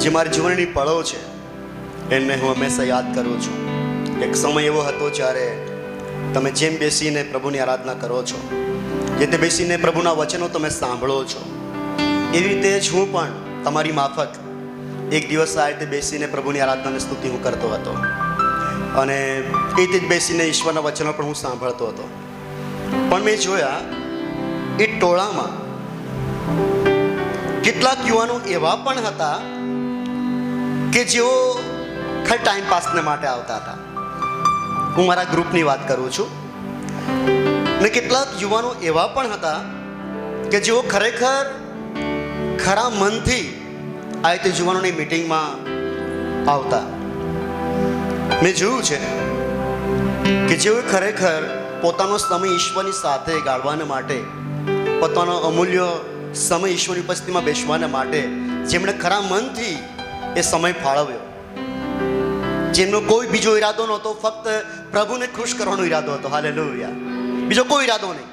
જે મારી જીવનની પળો છે એને હું હંમેશા યાદ કરું છું. એક સમય એવો હતો જ્યારે તમે જેમ બેસીને પ્રભુની આરાધના કરો છો, જે તે બેસીને પ્રભુના વચનો તમે સાંભળો છો, એવી રીતે જ હું પણ તમારી માફક એક દિવસ આ રીતે બેસીને પ્રભુની આરાધનાની સ્તુતિ હું કરતો હતો અને એ રીતે જ બેસીને ઈશ્વરના વચનો પણ હું સાંભળતો હતો. પણ મેં જોયા એ ટોળામાં કેટલાક યુવાનો એવા પણ હતા કે જેઓ ખાલી ટાઈમ પાસને માટે આવતા હતા. હું મારા ગ્રુપની વાત કરું છું. ને કેટલાક યુવાનો એવા પણ હતા કે જેઓ ખરેખર ખરા મનથી આ રીતે યુવાનોની મિટિંગમાં આવતા. મેં જોયું છે કે જેઓ ખરેખર પોતાનો સમય ઈશ્વરની સાથે ગાળવાને માટે, પોતાનો અમૂલ્ય સમય ઈશ્વરની ઉપસ્થિતિમાં બેસવાને માટે જેમણે ખરા મનથી એ સમય ફાળવ્યો, જેમનો કોઈ બીજો ઈરાદો નહોતો, ફક્ત પ્રભુને ખુશ કરવાનો ઈરાદો હતો. હાલેલુયા. બીજો કોઈ ઈરાદો નહીં.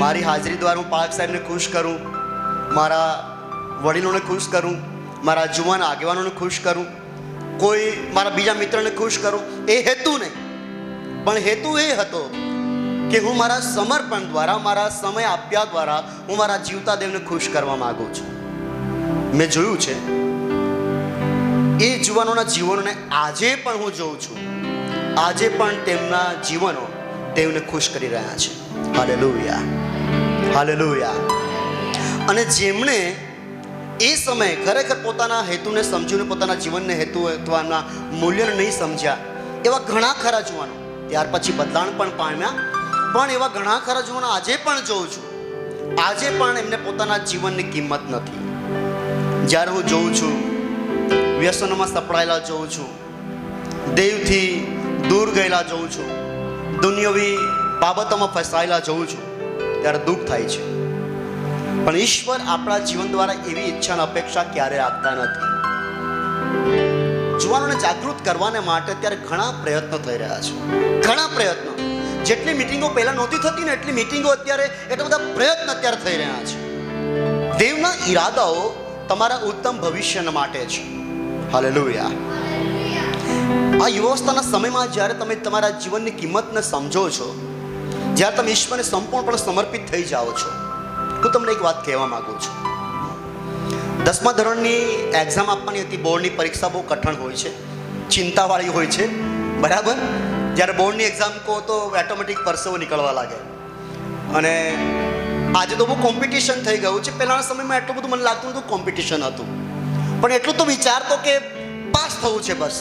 મારી હાજરી દ્વારા હું પાલક સાહેબને ખુશ કરું, મારા વડીલોને ખુશ કરું, મારા જુવાન આગેવાનોને ખુશ કરું, કોઈ મારા બીજા મિત્રને ખુશ કરું, એ હેતુ નહીં. પણ હેતુ એ હતો કે હું મારા સમર્પણ દ્વારા, મારા સમય આપ્યા દ્વારા હું મારા જીવતા દેવને ખુશ કરવા માંગુ છું. મેં જોયું છે એ જુવાનોના જીવનોને આજે પણ હું જોઉં છું. આજે પણ તેમના જીવનો દેવને ખુશ કરી રહ્યા છે. Hallelujah, hallelujah. અને જેમણે એ સમયે ખરેખર પોતાના હેતુને સમજ્યું, પોતાના જીવનને હેતુ અથવા એમના મૂલ્યને નહીં સમજ્યા, એવા ઘણા ખરા જુવાનો ત્યાર પછી બદલાણ પણ પામ્યા. પણ એવા ઘણા ખરા જુવાનો આજે પણ જોઉં છું. આજે પણ એમને પોતાના જીવનની કિંમત નથી. જ્યારે હું જોઉં છું, વ્યસનોમાં સપડાયેલા જોઉં છું, દેવથી દૂર ગયેલા જોઉં છું, દુનિયાવી બાબતોમાં ફસાયેલા જોઉં છું, ત્યારે દુઃખ થાય છે. પણ ઈશ્વર આપણા જીવન દ્વારા એવી ઈચ્છા અને અપેક્ષા ક્યારે રાખતા નથી. જુવાનોને જાગૃત કરવાને માટે અત્યારે ઘણા પ્રયત્નો થઈ રહ્યા છે. ઘણા પ્રયત્નો. જેટલી મિટિંગો પહેલા નહોતી થતી ને એટલી મિટિંગો અત્યારે, એટલા બધા પ્રયત્ન અત્યારે થઈ રહ્યા છે. દેવના ઈરાદાઓ તમારા ઉત્તમ ભવિષ્ય માટે છે. હાલેલુયા. આ યુવાવસ્થાના સમયમાં જ્યારે તમે તમારા જીવનની કિંમતને સમજો છો, જ્યારે તમે ઈશ્વરને સંપૂર્ણપણે સમર્પિત થઈ જાઓ છો, હું તમને એક વાત કહેવા માંગુ છું. 10મા ધોરણની એક્ઝામ આપવાની હતી. બોર્ડની પરીક્ષા બહુ કઠણ હોય છે, ચિંતાવાળી હોય છે, બરાબર. જ્યારે બોર્ડની એક્ઝામ કહો તો ઓટોમેટિક પરસેવો નીકળવા લાગે. અને આજે તો બહુ કોમ્પિટિશન થઈ ગયું છે. પહેલાંના સમયમાં એટલું બધું મને લાગતું હતું કોમ્પિટિશન હતું, પણ એટલું તો વિચારતો કે પાસ થવું છે બસ.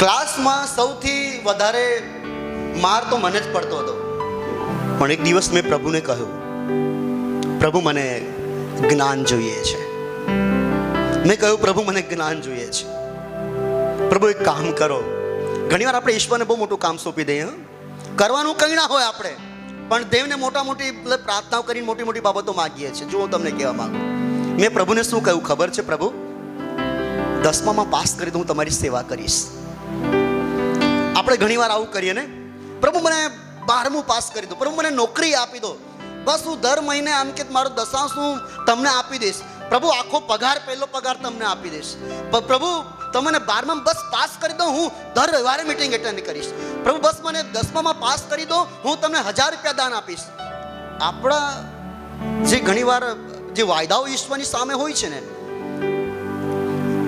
ક્લાસમાં સૌથી વધારે માર તો મને જ પડતો હતો. પણ એક દિવસ મેં પ્રભુને કહ્યું, પ્રભુ મને જ્ઞાન જોઈએ છે. મેં કહ્યું, પ્રભુ મને જ્ઞાન જોઈએ છે. પ્રભુ એક કામ કરો. ઘણીવાર આપણે ઈશ્વરને બહુ મોટું કામ સોંપી દઈએ. કરવાનું કંઈ ના હોય આપણે, પણ દેવને મોટી પ્રાર્થનાઓ કરીને મોટી મોટી બાબતો માગીએ છીએ. જો હું તમને કહેવા માંગુ, મેં પ્રભુને શું કહ્યું ખબર છે? પ્રભુ, 10મામાં પાસ કરી દો, હું તમારી સેવા કરીશ. આપણે ઘણીવાર આવું કરીએ ને, પ્રભુ મને 12મું પાસ કરી દો, પ્રભુ મને નોકરી આપી દો, બસ હું દર મહિને આમ કે મારો દશાંશ હું તમને આપી દઈશ. પ્રભુ આખો પગાર, પહેલો પગાર તમને આપી દઈશ. પ્રભુ તમને 12માં બસ પાસ કરી દો, હું દર રવિવારે મીટિંગ એટેન્ડ કરીશ. પ્રભુ બસ મને 10મામાં પાસ કરી દો, હું તમને 1000 રૂપિયા દાન આપીશ. આપણા જે ઘણીવાર જે વાયદાઓ ઈશ્વરની સામે હોય છે ને,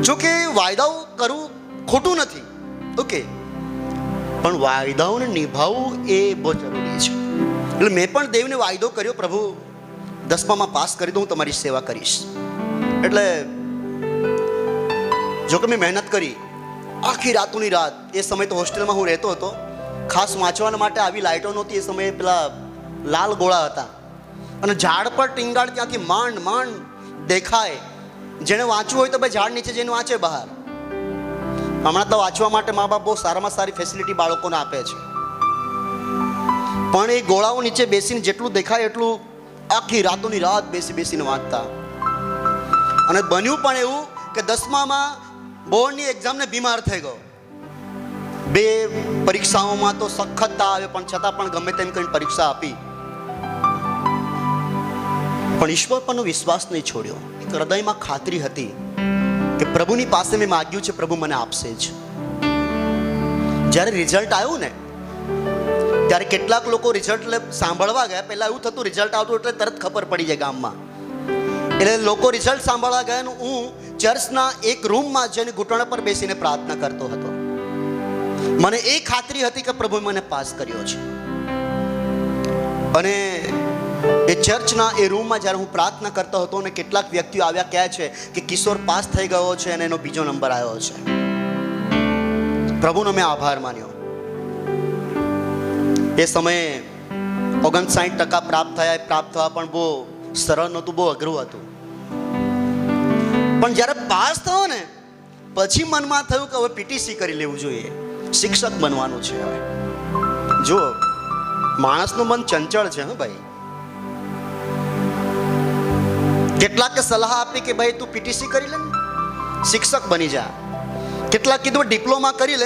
જો કે વાયદાઓ કરવું ખોટું નથી, ઓકે, પણ વાયદાઓને નિભાવવું એ બહુ જરૂરી છે. એટલે મેં પણ દેવને વાયદો કર્યો, પ્રભુ 10મામાં પાસ કરી દો, હું તમારી સેવા કરીશ. એટલે જો કે મેં મહેનત કરી આખી રાતોની રાત. એ સમય તો હોસ્ટેલમાં હું રહેતો હતો. ખાસ વાંચવાના માટે આવી લાઇટો નહોતી. એ સમયે પેલા લાલ ગોળા હતા અને ઝાડ પર ટીંગાડ ત્યાંથી માંડ માંડ દેખાય. જેને વાંચવું હોય તો ભાઈ ઝાડ નીચે જઈને વાંચે બહાર. હમણાં તો વાંચવા માટે મા બાપ બહુ સારામાં સારી ફેસિલિટી બાળકોને આપે છે, પણ એ ગોળાઓ નીચે બેસીને જેટલું દેખાય એટલું આખી રાતોની રાત બેસીને વાંચતા. અને બન્યું પણ એવું કે 10મામાં બોર્ડની એક્ઝામને બીમાર થઈ ગયો. 2 પરીક્ષાઓમાં તો સખત આવે, પણ છતાં પણ ગમે તેમ કરીને પરીક્ષા આપી. પણ ઈશ્વર પરનો વિશ્વાસ નહીં છોડ્યો. હૃદયમાં ખાતરી હતી કે પ્રભુની પાસે મેં માગ્યું છે, પ્રભુ મને આપશે જ. જ્યારે રિઝલ્ટ આવ્યું ને ત્યારે કેટલાક લોકો રિઝલ્ટ સાંભળવા ગયા. પહેલા એવું થતું, રિઝલ્ટ આવતું એટલે તરત ખબર પડી જાય ગામમાં. એટલે લોકો રિઝલ્ટ સાંભળવા ગયા ને હું ચર્ચના એક રૂમમાં જઈને ઘૂંટણ પર બેસીને પ્રાર્થના કરતો હતો. મને એ ખાતરી હતી કે પ્રભુએ મને પાસ કર્યો છે. અને એ ચર્ચના એ રૂમમાં જ્યારે હું પ્રાર્થના કરતો હતો ને કેટલાક વ્યક્તિઓ આવ્યા, કહે છે કે કિશોર પાસ થઈ ગયો છે અને એનો બીજો નંબર આવ્યો છે. પ્રભુનો મેં આભાર માન્યો. એ સમયે 59% પ્રાપ્ત થવા પણ બહુ સરળ નહોતું, બહુ અઘરું હતું. પણ જ્યારે પાસ થયો ને પછી મનમાં થયું કે હવે પીટીસી કરી લેવું જોઈએ, શિક્ષક બનવાનું છે. હવે જો માણસનું મન ચંચળ છે. હા ભાઈ, કેટલાકે સલાહ આપી કે ભાઈ તું પીટીસી કરી લે, શિક્ષક બની જા. કેટલાક કીધું ડિપ્લોમા કરી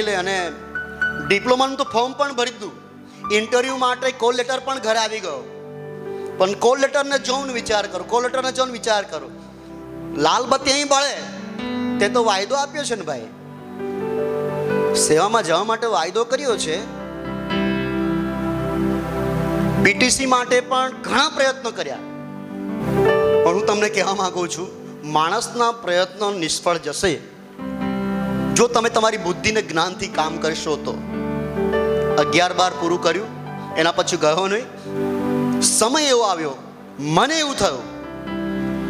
લે, અને ડિપ્લોમાનું તો ફોર્મ પણ ભરી દીધું. ઇન્ટરવ્યૂ માટે કોલ લેટર પણ ઘરે આવી ગયો. પણ કોલ લેટરને જોઈને વિચાર કરો, લાલ બત્તી અહીં બળે. તે તો વાયદો આપ્યો છે ને ભાઈ, સેવામાં જવા માટે વાયદો કર્યો છે. પીટીસી માટે પણ ઘણા પ્રયત્નો કર્યા. પણ હું તમને કહેવા માંગુ છું, માણસના પ્રયત્નો નિષ્ફળ જશે જો તમે તમારી બુદ્ધિને જ્ઞાનથી કામ કરશો. તો 11-12 પૂરું કર્યું, એના પછી ગયો નહીં. સમય એવો આવ્યો, મને એવું થયું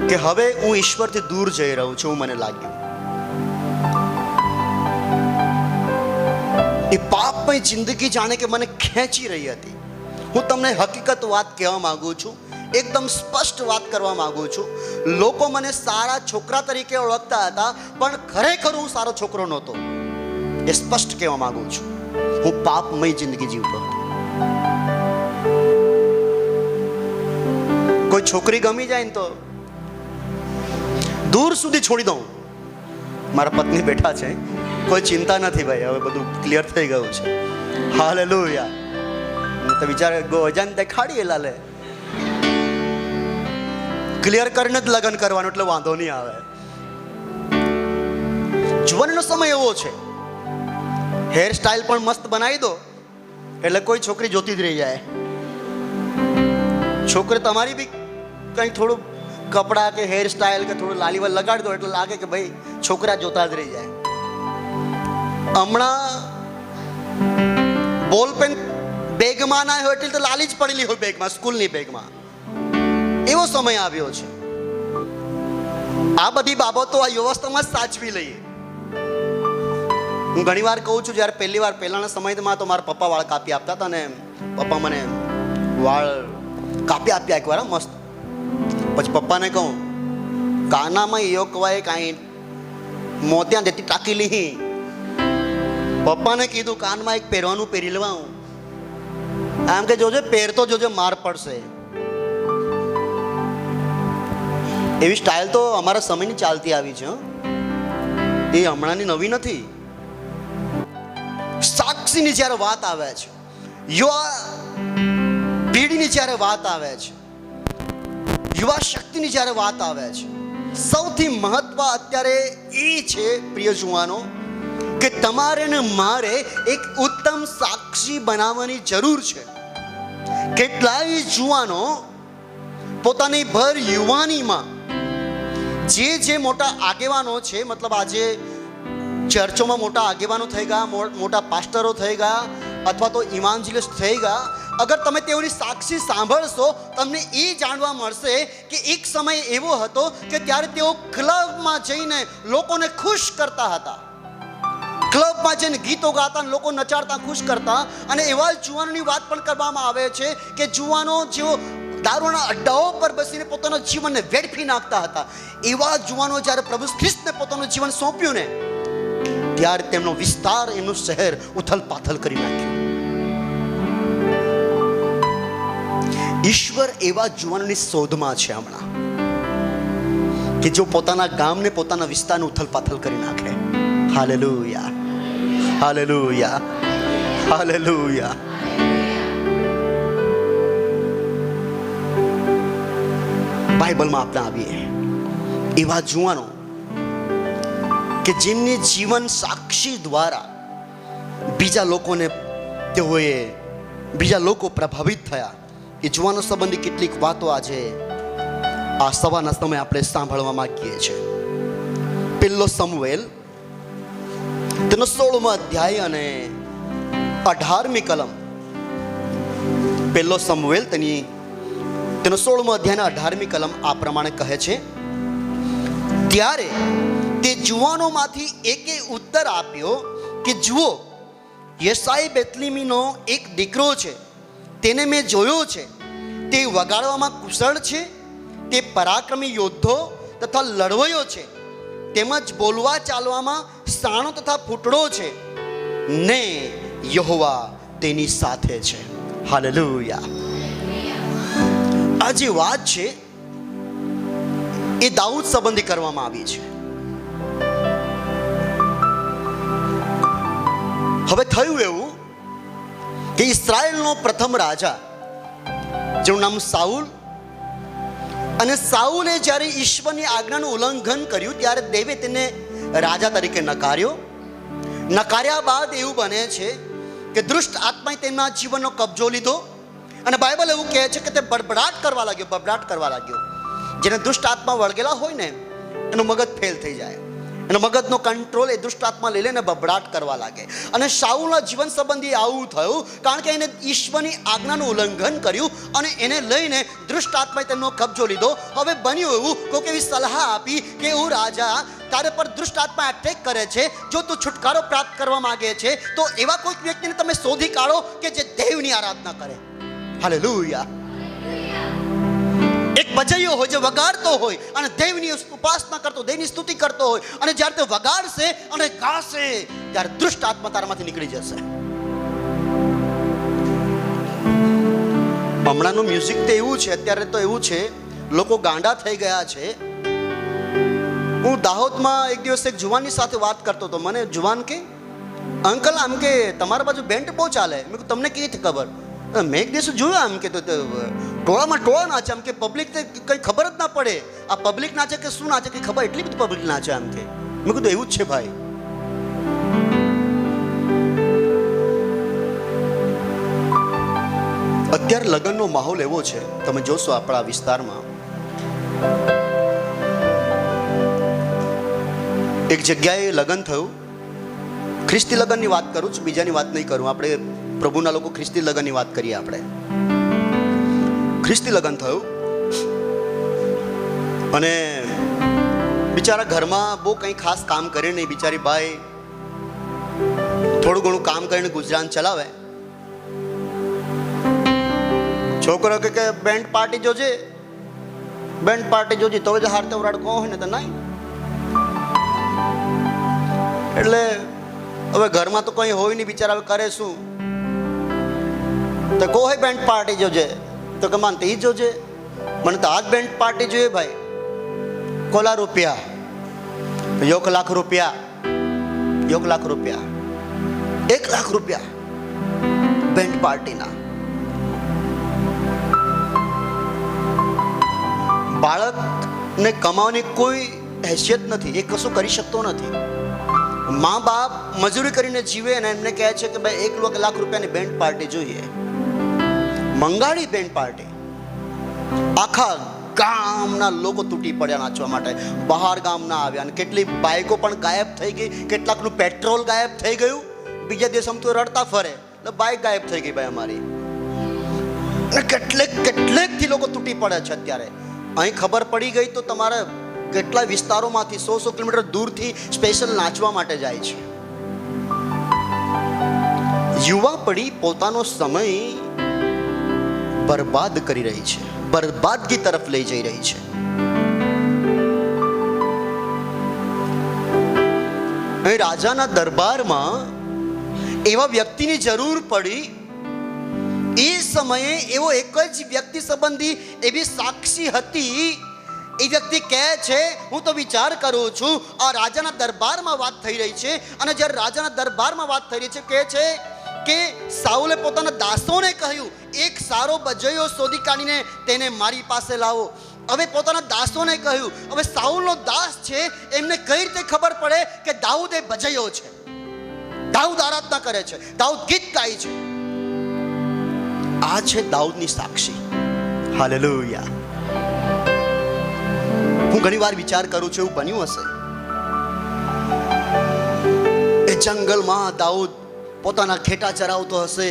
કે હવે હું ઈશ્વરથી દૂર જઈ રહ્યો છું. મને લાગ્યું એ પાપમય જિંદગી જાણે કે મને ખેંચી રહી હતી. હું તમને હકીકત વાત કહેવા માંગુ છું, એકદમ સ્પષ્ટ વાત કરવા માંગુ છું. લોકો મને સારા છોકરા તરીકે ઓળખતા હતા, પણ ખરેખર હું સારો છોકરો નહોતો. એ સ્પષ્ટ કહેવા માંગુ છું. હું પાપમય જિંદગી જીવતો હતો. કોઈ છોકરી ગમી જાય ને તો દૂર સુધી છોડી દઉં. મારા પત્ની બેઠા છે, કોઈ ચિંતા નથી ભાઈ, હવે બધું ક્લિયર થઈ ગયું છે. હાલેલુયા. તો વિચાર ગોજાન દેખાડી લાલે, ક્લિયર કરીને જ લગ્ન કરવાનું એટલે વાંધો નહીં આવે. જુવાનીનો સમય એવો છે, હેર સ્ટાઇલ પણ મસ્ત બનાવી દો એટલે કોઈ છોકરી જોતી જ રહી જાય. છોકરી તમારી બી કંઈ થોડું કપડા કે હેર સ્ટાઇલ કે થોડું લાલીવલ લગાડી દો એટલે લાગે કે ભાઈ છોકરા જોતા જ રહી જાય. હમણાં બોલ પેન બેગમાં ના હોય એટલે તો લાલી જ પડેલી હોય બેગમાં, સ્કૂલની બેગમાં. એવો સમય આવ્યો છે. આ બધી બાબતો આ વ્યવસ્થામાં સાચવી લઈએ. હું ઘણી વાર કહું છું, જ્યારે પહેલાના સમયમાં તો મારા પપ્પા વાળ કાપી આપતા હતા ને પપ્પા મને વાળ કાપી આપ્યા એકવાર મસ્ત. પછી પપ્પાને કહું કાનામાં એવો કવાય કાંઈ મોતિયા દેતી ટાંકી લીધી. પપ્પાને કીધું કાનમાં એક પહેરવાનું પહેરી લેવા. આમ કે જોજે પહેરતો જોજે માર પડશે. એવી સ્ટાઇલ તો અમારા સમયની ચાલતી આવી છે. એ હમણાંની નવી નથી. સાક્ષીની જ્યારે વાત આવે છે, યુવા પેઢીની જ્યારે વાત આવે છે, યુવા શક્તિની જ્યારે વાત આવે છે, સૌથી મહત્વ અત્યારે એ છે પ્રિય જુવાનો કે તમારે ને મારે એક ઉત્તમ સાક્ષી બનાવવાની જરૂર છે. કેટલાય જુવાનો પોતાની ભર યુવાનીમાં જે મોટા આગેવાનો છે, મતલબ આજે ચર્ચોમાં મોટા આગેવાનો થઈ ગયા, મોટા પાસ્ટરો થઈ ગયા અથવા તો ઇવાન્જલિસ્ટ થઈ ગયા, અગર તમે તેઓની સાક્ષી સાંભળશો તમને એ જાણવા મળશે કે એક સમય એવો હતો કે ત્યારે તેઓ ક્લબમાં જઈને લોકોને ખુશ કરતા હતા. ક્લબમાં જઈને ગીતો ગાતા, લોકો નચાડતા, ખુશ કરતા. અને એવા જુવાનોની વાત પણ કરવામાં આવે છે કે જુવાનો જેઓ દારૂના અડ્ડાઓ પર બેસીને પોતાના જીવનને વેડફી નાખતા હતા, એવા જુવાનો જ્યારે પ્રભુ ખ્રિસ્તને પોતાનું જીવન સોંપ્યું ને ત્યારે તેમનો વિસ્તાર, એમનું શહેર ઉથલ પાથલ કરી નાખ્યું. ઈશ્વર એવા જુવાનોની શોધમાં છે હમણાં કે જો પોતાના ગામને, પોતાના વિસ્તારને ઉથલ પાથલ કરી નાખે. હાલેલુયા, હાલેલુયા, બાઇબલમાં આપણે આવીએ, એવા જુવાનો કે જેમની જીવન સાક્ષી દ્વારા બીજા લોકો પ્રભાવિત થયા, એ જુવાનો સંબંધી કેટલીક વાતો આજે આ સવારના સમયે આપણે સાંભળવા માંગીએ છીએ. પહેલો સમુએલ તેનો 16મો અધ્યાય અને 18મી કલમ. પહેલો સમુએલ તેનો 16મો અધ્યાય અને 18મી કલમ આ પ્રમાણે કહે છે, ત્યારે તે જુવાનોમાંથી એકે ઉત્તર આપ્યો કે જુઓ, યસાઈ બેતલીમીનો એક દીકરો છે, તેને મેં જોયો છે. તે વગાડવામાં કુશળ છે, તે પરાક્રમી યોદ્ધો તથા લડવૈયો છે, તેમજ બોલવા ચાલવામાં સાણો તથા ફૂટડો છે, ને યહોવા તેની સાથે છે. હાલેલુયા. આ જે વાત છે એ દાઉદ સંબંધી કરવામાં આવી છે. હવે થયું એવું કે ઇસ્રાયેલનો પ્રથમ રાજા, જેનું નામ સાઉલ, અને સાઉલે જ્યારે ઈશ્વરની આજ્ઞાનું ઉલ્લંઘન કર્યું ત્યારે દેવે તેને રાજા તરીકે નકાર્યા બાદ એવું બને છે કે દુષ્ટ આત્માએ તેમના જીવનનો કબજો લીધો, અને બાઇબલ એવું કહે છે કે તે બબડાટ કરવા લાગ્યો. જેને દુષ્ટ આત્મા વળગેલા હોય ને, એનું મગજ ફેલ થઈ જાય, એનો મગજનો કંટ્રોલ એ દુષ્ટ આત્મા લઈ લે ને બબડાટ કરવા લાગે. અને શાઉલના જીવન સંબંધી આવું થયું, કારણ કે એને ઈશ્વરની આજ્ઞાનું ઉલ્લંઘન કર્યું અને એને લઈને દુષ્ટ આત્માએ તેમનો કબજો લીધો. હવે બન્યું એવું, કોઈક એવી સલાહ આપી કે હું રાજા, તારે પર દુષ્ટ આત્મા એટેક કરે છે, જો તું છુટકારો પ્રાપ્ત કરવા માંગે છે તો એવા કોઈક વ્યક્તિને તમે શોધી કાઢો કે જે દેવની આરાધના કરે. હાલેલુયા. એક ભજૈયો હોય જે વગાડતો હોય અને દેવની ઉપાસના કરતો, દેવની સ્તુતિ કરતો હોય, અને જ્યારે તે વગાડશે અને ગાશે ત્યારે દુષ્ટ આત્મા તારામાંથી નીકળી જશે. હમણાંનું મ્યુઝિક તો એવું છે, અત્યારે તો એવું છે, લોકો ગાંડા થઈ ગયા છે. હું દાહોદમાં એક દિવસ એક જુવાનની સાથે વાત કરતો હતો. મને જુવાન કે, અંકલ આમ કે તમારા બાજુ બેન્ડ બહુ ચાલે. મેં કીધું તમને કેવી રીતે ખબર? મેં એક દિવસ જોયું આમ કે ટોળામાં ટોળા નાચે, આમ કે પબ્લિક કંઈ ખબર જ ના પડે આ પબ્લિક નાચે કે શું નાચે, કંઈ ખબર, એટલી બધી પબ્લિક નાચે આમ કે. મેં કીધું એવું જ છે ભાઈ. અત્યારે લગ્નનો માહોલ એવો છે, તમે જોશો આપણા વિસ્તારમાં એક જગ્યાએ લગ્ન થયું. ખ્રિસ્તી લગ્નની વાત કરું છું, બીજાની વાત નહીં કરું. આપણે પ્રભુના લોકો ખ્રિસ્તી લગ્નની વાત કરીએ. આપણે ખ્રિસ્તી લગ્ન થયું અને બિચારા ઘરમાં બહુ કંઈ ખાસ કામ કરે નહીં. બિચારી બાઈ થોડું ઘણું કામ કરીને ગુજરાન ચલાવે. છોકરો કે બેન્ડ પાર્ટી જોજે તો જ હારતે ઉરાડ કહો હોય ને તો નહીં. એટલે હવે ઘરમાં તો કંઈ હોય નહીં, બિચારા હવે કરે શું? તો કહો હે બેન્ડ પાર્ટી જોજે, તો કે માનતે ઈ જોજે, મને તો આજ બેન્ડ પાર્ટી જોઈએ ભાઈ. કોલા રૂપિયા, 1 લાખ રૂપિયા, 1 લાખ રૂપિયા, 1 લાખ રૂપિયા બેન્ડ પાર્ટીના. બાળકને કમાવાની કોઈ હેસિયત નથી, એ કશું કરી શકતો નથી. મા બાપ મજૂરી કરીને જીવે અને એમને કહે છે કે ભાઈ 1 લાખ રૂપિયાની બેન્ડ પાર્ટી જોઈએ. મંગાળી બેન્ડ પાર્ટી. આખા ગામના લોકો તૂટી પડ્યા નાચવા માટે, બહાર ગામના આવ્યા, અને કેટલી બાઇકો પણ ગાયબ થઈ ગઈ, કેટલાકનું પેટ્રોલ ગાયબ થઈ ગયું. બીજા દિવસ આમ તો રડતા ફરે, બાઇક ગાયબ થઈ ગઈ ભાઈ અમારી. અને કેટલેકથી લોકો તૂટી પડે છે અત્યારે. અહીં ખબર પડી ગઈ તો તમારે કેટલા વિસ્તારોમાંથી 100 કિલોમીટર દૂરથી સ્પેશિયલ નાચવા માટે જાય છે. યુવા પડી પોતાનો સમય બરબાદ કરી રહી છે, બરબાદગી તરફ લઈ જઈ રહી છે. અહીં રાજાના દરબારમાં એવા વ્યક્તિની જરૂર પડી. એ સમયે એવો એક જ વ્યક્તિ સંબંધી એવી સાક્ષી હતી. એ વ્યક્તિ કહે છે, હું તો વિચાર કરું છું આ રાજાના દરબારમાં વાત થઈ રહી છે. અને જ્યારે રાજાના દરબારમાં વાત થઈ રહી છે, કહે છે કે સાઉલે પોતાના દાસોને કહ્યું, એક સારો બજૈયો શોધી કાઢીને તેને મારી પાસે લાવો. હવે પોતાના દાસોને કહ્યું. હવે સાઉલનો દાસ છે, એમને કઈ રીતે ખબર પડે કે દાઉદ એ ભજયો છે, દાઉદ આરાધના કરે છે, દાઉદ ગીત ગાય છે? આ છે દાઉદની સાક્ષી. હાલેલુયા. હું ઘણી વાર વિચાર કરું છું, એવું બન્યું હશે એ જંગલમાં દાઉદ પોતાના ખેટા ચરાવતો હશે,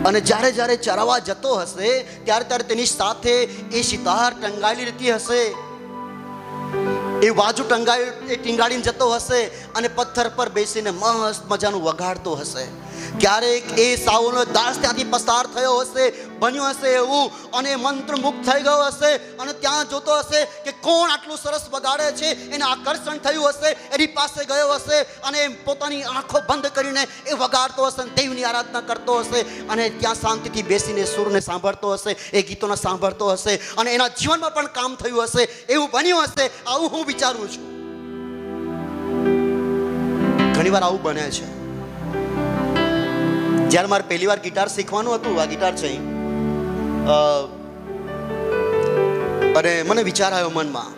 અને જ્યારે જ્યારે ચરાવવા જતો હશે ત્યારે તેની સાથે એ સિતાર ટંગાયેલી રહેતી હશે, એ બાજુ ટીંગાડીને જતો હશે અને પથ્થર પર બેસીને મસ્ત મજાનું વગાડતો હશે. ક્યારેક એ સાઉલનો દાસ ત્યાંથી પસાર થયો હશે, બન્યું હશે એવું, અને મંત્રમુગ્ધ થઈ ગયો હશે અને ત્યાં જોતો હશે કે કોણ આટલું સરસ વગાડે છે. એને આકર્ષણ થયું હશે, એની પાસે ગયો હશે અને પોતાની આંખો બંધ કરીને એ વગાડતો હશે, દેવની આરાધના કરતો હશે, અને ત્યાં શાંતિથી બેસીને સુરને સાંભળતો હશે, એ ગીતોને સાંભળતો હશે, અને એના જીવનમાં પણ કામ થયું હશે, એવું બન્યું હશે. આવું હું વિચારું છું. ઘણીવાર આવું બને છે. જ્યારે મારે પહેલી વાર ગિટાર શીખવાનું હતું, આ ગિટાર છે, અને મને વિચાર આવ્યો મનમાં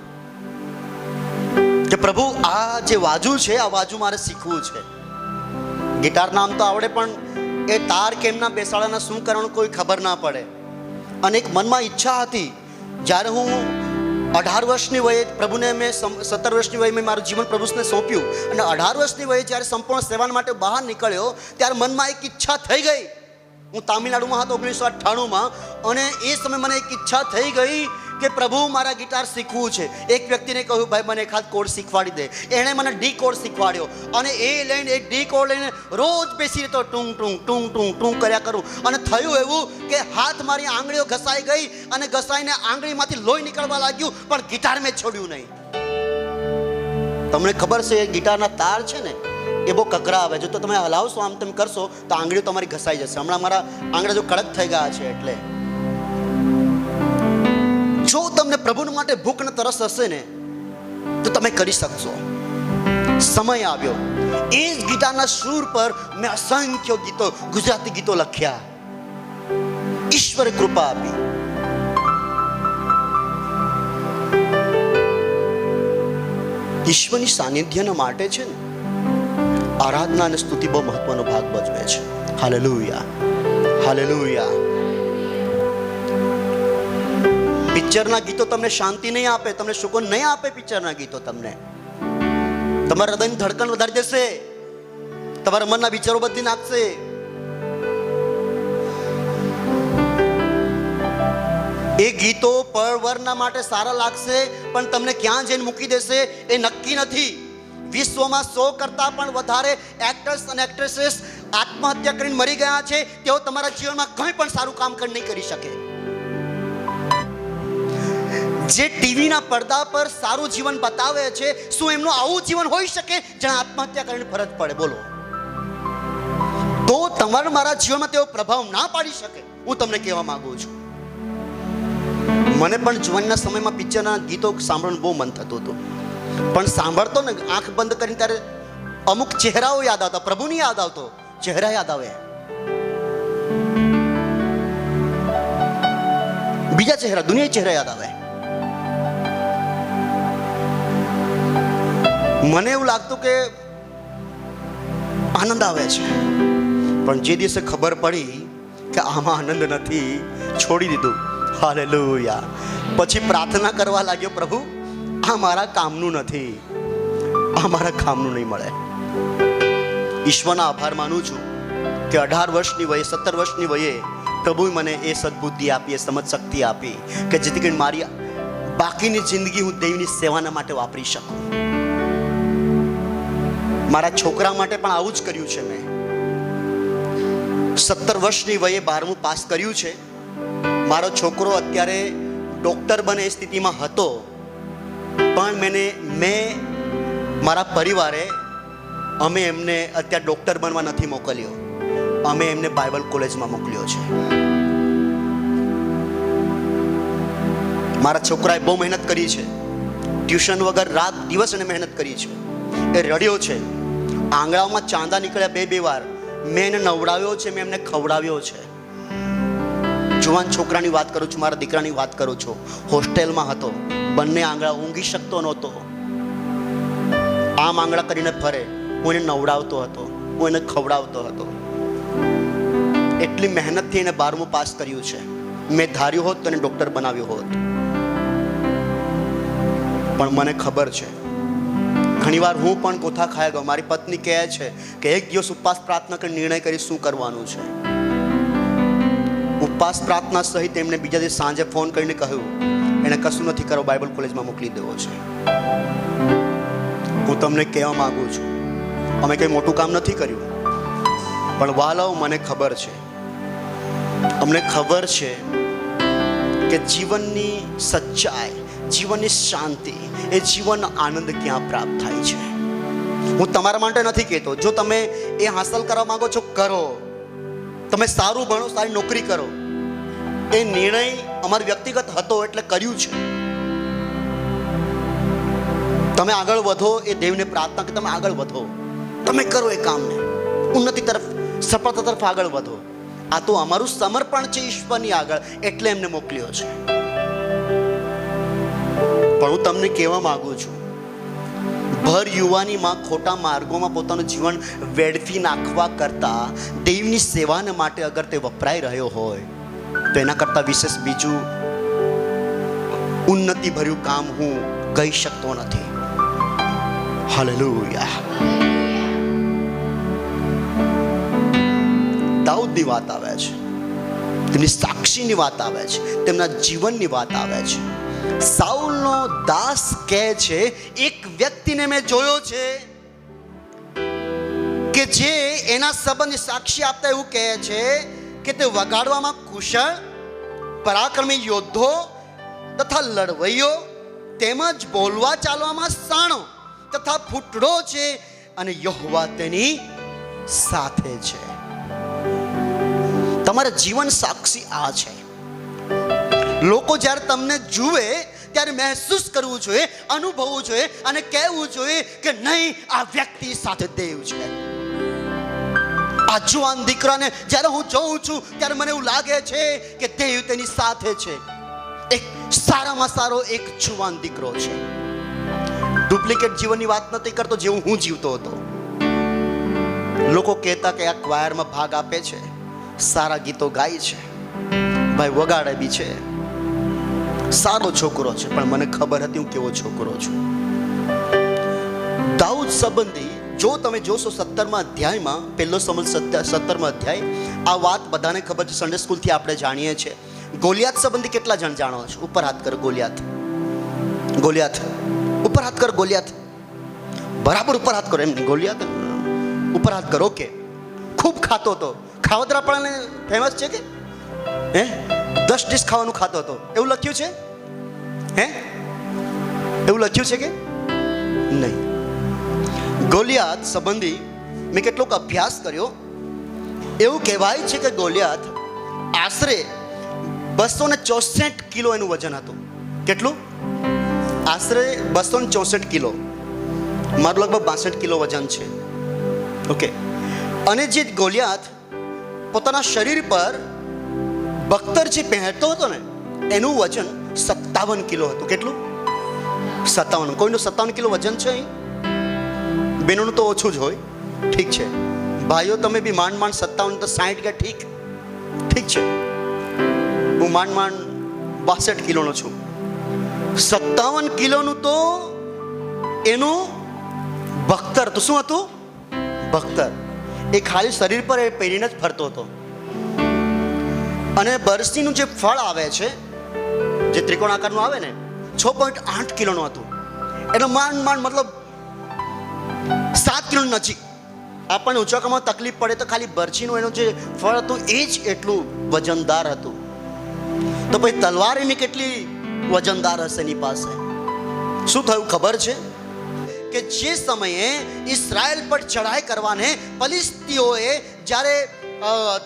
કે પ્રભુ, આ જે વાજુ છે, આ વાજુ મારે શીખવું છે. ગિટાર નામ તો આવડે, પણ એ તાર કેમના બેસાડવાના, શું કરવાનું કોઈ ખબર ના પડે. અને એક મનમાં ઈચ્છા હતી. જ્યારે હું 18 વર્ષની વયે પ્રભુને મેં 17 વર્ષની વયે મેં મારું જીવન પ્રભુને સોંપ્યું, અને 18 વર્ષની વયે જ્યારે સંપૂર્ણ સેવા માટે બહાર નીકળ્યો ત્યારે મનમાં એક ઈચ્છા થઈ ગઈ. હું તામિલનાડુમાં હતો 1998માં, અને એ સમયે મને એક ઈચ્છા થઈ ગઈ કે પ્રભુ, મારા ગિટાર શીખવું છે. એક વ્યક્તિને કહ્યું, ભાઈ મને એકાદ કોડ શીખવાડી દે. એણે મને ડી કોડ શીખવાડ્યો, અને એ લઈને એક ડી કોડ લઈને રોજ બેસી રહેતો, ટૂંગ ટૂંગ ટૂંગ ટૂંગ ટૂંગ કર્યા કરું. અને થયું એવું કે હાથ મારી આંગળીઓ ઘસાઈ ગઈ, અને ઘસાઈને આંગળીમાંથી લોહી નીકળવા લાગ્યું, પણ ગિટાર મેં છોડ્યું નહીં. તમને ખબર છે, ગિટારના તાર છે ને એ બહુ કકરા આવે. જો તો તમે હલાવશો, આમ તેમ કરશો તો આંગળીઓ તમારી ઘસાઈ જશે. હમણાં મારા આંગળા જો કડક થઈ ગયા છે. એટલે જો તમને પ્રભુ માટે ભૂખ ને તરસ હશે ને તો તમે કરી શકશો. સમય આવ્યો, એ જ ગીતાના સૂર પર મેં અસંખ્ય ગીતો, ગુજરાતી ગીતો લખ્યા. ઈશ્વરે કૃપા આપી. ઈશ્વરની સાનિધ્યના માટે છે ને આરાધના અને સ્તુતિ બહુ મહત્વનો ભાગ ભજવે છે. Hallelujah, hallelujah. પિક્ચરના ગીતો તમને શાંતિ નહીં આપે, તમને સુકૂન નહીં આપે. પિક્ચરના ગીતો તમને તમારા હૃદયની ધડકન વધારી દેશે, તમારા મનના વિચારો બદલી નાખશે. એ ગીતો પરવરના માટે સારા લાગશે, પણ તમને ક્યાં જઈને મૂકી દેશે એ નક્કી નથી. વિશ્વમાં 100 કરતા પણ વધારે એક્ટર્સ અને એક્ટ્રેસીસ આત્મહત્યા કરીને મરી ગયા છે. તેઓ તમારા જીવનમાં કંઈ પણ સારું કામ નહીં કરી શકે. જે ટીવીના પડદા પર સારું જીવન બતાવે છે, શું એમનું આવું જીવન હોઈ શકે જેને આત્મહત્યા કરીને ફરજ પડે? બોલો. તો તમારા મારા જીવનમાં તેઓ પ્રભાવ ના પાડી શકે. હું તમને કહેવા માંગુ છું, મને પણ જવાનના સમયમાં પિક્ચરના ગીતો સાંભળવાનું બહુ મન થતું હતું, પણ સાંભળતો ને આંખ બંધ કરીને ત્યારે અમુક ચહેરાઓ યાદ આવતા. પ્રભુ નહીં યાદ આવતો, ચહેરા યાદ આવે. બીજા ચહેરા, દુનિયાના ચહેરા યાદ આવે. મને એવું લાગતું કે આનંદ આવે છે, પણ જે દિવસે ખબર પડી કે આમાં આનંદ નથી, છોડી દીધું. હાલેલુયા. પછી પ્રાર્થના કરવા લાગ્યો, પ્રભુ આ મારા કામનું નથી, આ મારા કામનું નહીં મળે. ઈશ્વરના આભાર માનું છું કે 18 વર્ષની વયે, 17 વર્ષની વયે પ્રભુએ મને એ સદબુદ્ધિ આપી, એ સમજ શક્તિ આપી કે જેથી કરીને મારી બાકીની જિંદગી હું દેવની સેવાના માટે વાપરી શકું. મારા છોકરા માટે પણ આવું જ કર્યું છે. મેં 17 વર્ષની વયે 12મું પાસ કર્યું છે. મારો છોકરો અત્યારે ડૉક્ટર બને એ સ્થિતિમાં હતો, પણ મેં મારા પરિવારે અમે એમને અત્યારે ડૉક્ટર બનવા નથી મોકલ્યો, અમે એમને બાઇબલ કોલેજમાં મોકલ્યો છે. મારા છોકરાએ બહુ મહેનત કરી છે, ટ્યુશન વગર રાત દિવસ એને મહેનત કરી છે. એ રડ્યો છે, આંગળામાં ચાંદા નીકળ્યા 2-2 વાર. મેં એને નવડાવ્યો છે, મેં એમને ખવડાવ્યો છે. જુવાન છોકરાની વાત કરું છું, મારા દીકરાની વાત કરું છું. હોસ્ટેલમાં હતો, બંને આંગળા, ઊંઘી શકતો નહોતો. આમ આંગળા કરીને ફરે. હું એને નવડાવતો હતો, હું એને ખવડાવતો હતો. એટલી મહેનતથી એને 12મું પાસ કર્યું છે. મેં ધાર્યું હોત તો એને ડૉક્ટર બનાવ્યો હોત. પણ મને ખબર છે, ઘણીવાર હું પણ કોથા ખાઈ ગયો. મારી પત્ની કહે છે કે એક દિવસ ઉપવાસ પ્રાર્થના કરી નિર્ણય કરી શું કરવાનું છે. ઉપવાસ પ્રાર્થના સહિત એમને બીજા દિવસ સાંજે ફોન કરીને કહ્યું, એને કશું નથી કરો, બાઇબલ કોલેજમાં મોકલી દેવો છે. હું તમને કહેવા માંગુ છું, અમે કંઈ મોટું કામ નથી કર્યું, પણ વાલાઓ મને ખબર છે, અમને ખબર છે કે જીવનની સચ્ચાઈ, જીવનની શાંતિ, એ જીવનનો આનંદ ક્યાં પ્રાપ્ત થાય છે. હું તમારા માટે નથી કહેતો, જો તમે એ હાંસલ કરવા માંગો છો કરો, તમે સારું ભણો, સારી નોકરી કરો. એ નિર્ણય અમારો વ્યક્તિગત હતો એટલે કર્યું છે. તમે આગળ વધો, એ દેવને પ્રાર્થના કે તમે આગળ વધો, તમે કરો એ કામને, ઉન્નતિ તરફ, સફળતા તરફ આગળ વધો. આ તો અમારું સમર્પણ છે ઈશ્વરની આગળ, એટલે એમને મોકલ્યો છે. પણ હું તમને કહેવા માંગુ છું, ભર યુવાનીમાં ખોટા માર્ગોમાં પોતાનું જીવન વેડફી નાખવા કરતા દેવની સેવાને માટે અગર તે વપરાઈ રહ્યો હોય તો એના કરતા વિશેષ બીજું ઉન્નતિ ભર્યું કામ હું કહી શકતો નથી. હાલેલુયા. દાઉદની વાત આવે છે, તેમની સાક્ષીની વાત આવે છે, તેમના જીવનની વાત આવે છે. સાઉલનો દાસ કહે છે, એક વ્યક્તિને મેં જોયો છે કે જે એના સંબંધી સાક્ષી આપતા એવું કહે છે કે તે વગાડવામાં કુશળ, પરાક્રમી યોદ્ધો તથા લડવૈયો, તેમજ બોલવા ચાલવામાં સાણો તથા ફૂટડો છે, અને યહોવા તેની સાથે છે. તમારા જીવન સાક્ષી આ છે. લોકો જ્યારે તમને જુએ ત્યારે મહેસૂસ કરવું જોઈએ, અનુભવવું જોઈએ અને કહેવું જોઈએ કે નહીં, આ વ્યક્તિ સાથે દેવ છે. આ જુવાન દીકરાને જ્યારે હું જોઉં છું ત્યારે મને એવું લાગે છે કે દેવ તેની સાથે છે. એક સારામાં સારો એક જુવાન દીકરો છે. ડુપ્લિકેટ જીવનની વાત નથી કરતો, જેવું હું જીવતો હતો. લોકો કહેતા કે આ ક્વાયરમાં ભાગ આપે છે, સારા ગીતો ગાય છે, ભાઈ વગાડે બી છે, સારો છોકરો છે. પણ મને ખબર હતી હું કેવો છોકરો છું. દાઉદ સંબંધી જો તમે જોશો 17મા અધ્યાયમાં, પહેલો સમૂહ 17મા અધ્યાય, આ વાત બધાને ખબર છે, સન્ડે સ્કૂલથી આપણે જાણીએ છીએ. ગોલિયાત સંબંધી કેટલા જણ જાણો છો? ઉપર હાથ કરો. ગોલિયાત, ગોલિયાત ઉપર હાથ કરો. ગોલિયાત બરાબર ઉપર હાથ કરો. એમ નહીં, ગોલિયાત ઉપર હાથ કરો. ઓકે. ખૂબ ખાતો હતો, ખાવતરા પણ ફેમસ છે કે 10 ડીશ ખાવાનું ખાતો હતો, એવું લખ્યું છે? એવું લખ્યું છે કે નહીં? ગોલિયાત સંબંધી મેં કેટલોક અભ્યાસ કર્યો. એવું કહેવાય છે કે ગોલિયાત આશરે 264 કિલો એનું વજન હતું. કેટલું? આશરે 264 કિલો. મારું લગભગ 62 કિલો વજન છે. ઓકે. અને જે ગોલિયાત પોતાના શરીર પર બખ્તર જે પહેરતો હતો ને, એનું વજન 57 કિલો હતું. કેટલું? 57. કોઈનું 57 કિલો વજન છે અહીં? બહેનોનું તો ઓછું જ હોય. ઠીક છે ભાઈઓ, તમે બી માંડ 57 તો 60 કે ઠીક છે. હું માંડ 62 કિલોનો છું. 57 કિલોનું તો એનું બખ્તર તો શું હતું? બખ્તર. એ ખાલી શરીર પર એ પહેરીને જ ફરતો હતો. અને બરસીનું જે ફળ આવે છે, જે ત્રિકોણ આકારનું આવે ને, 6.8 કિલોનું હતું. એનો માંડ મતલબ 7 કિલો નજીક. આપણને ઉંચાકામાં તકલીફ પડે તો ખાલી બરછીનું એનું જે ફળ હતું એ જ એટલું વજનદાર હતું. તો પછી તલવાર એની કેટલી વજનદાર હશે એની પાસે? શું થયું ખબર છે કે જે સમયે ઇઝરાયલ પર ચઢાઈ કરવાને ફલિસ્તીઓએ જ્યારે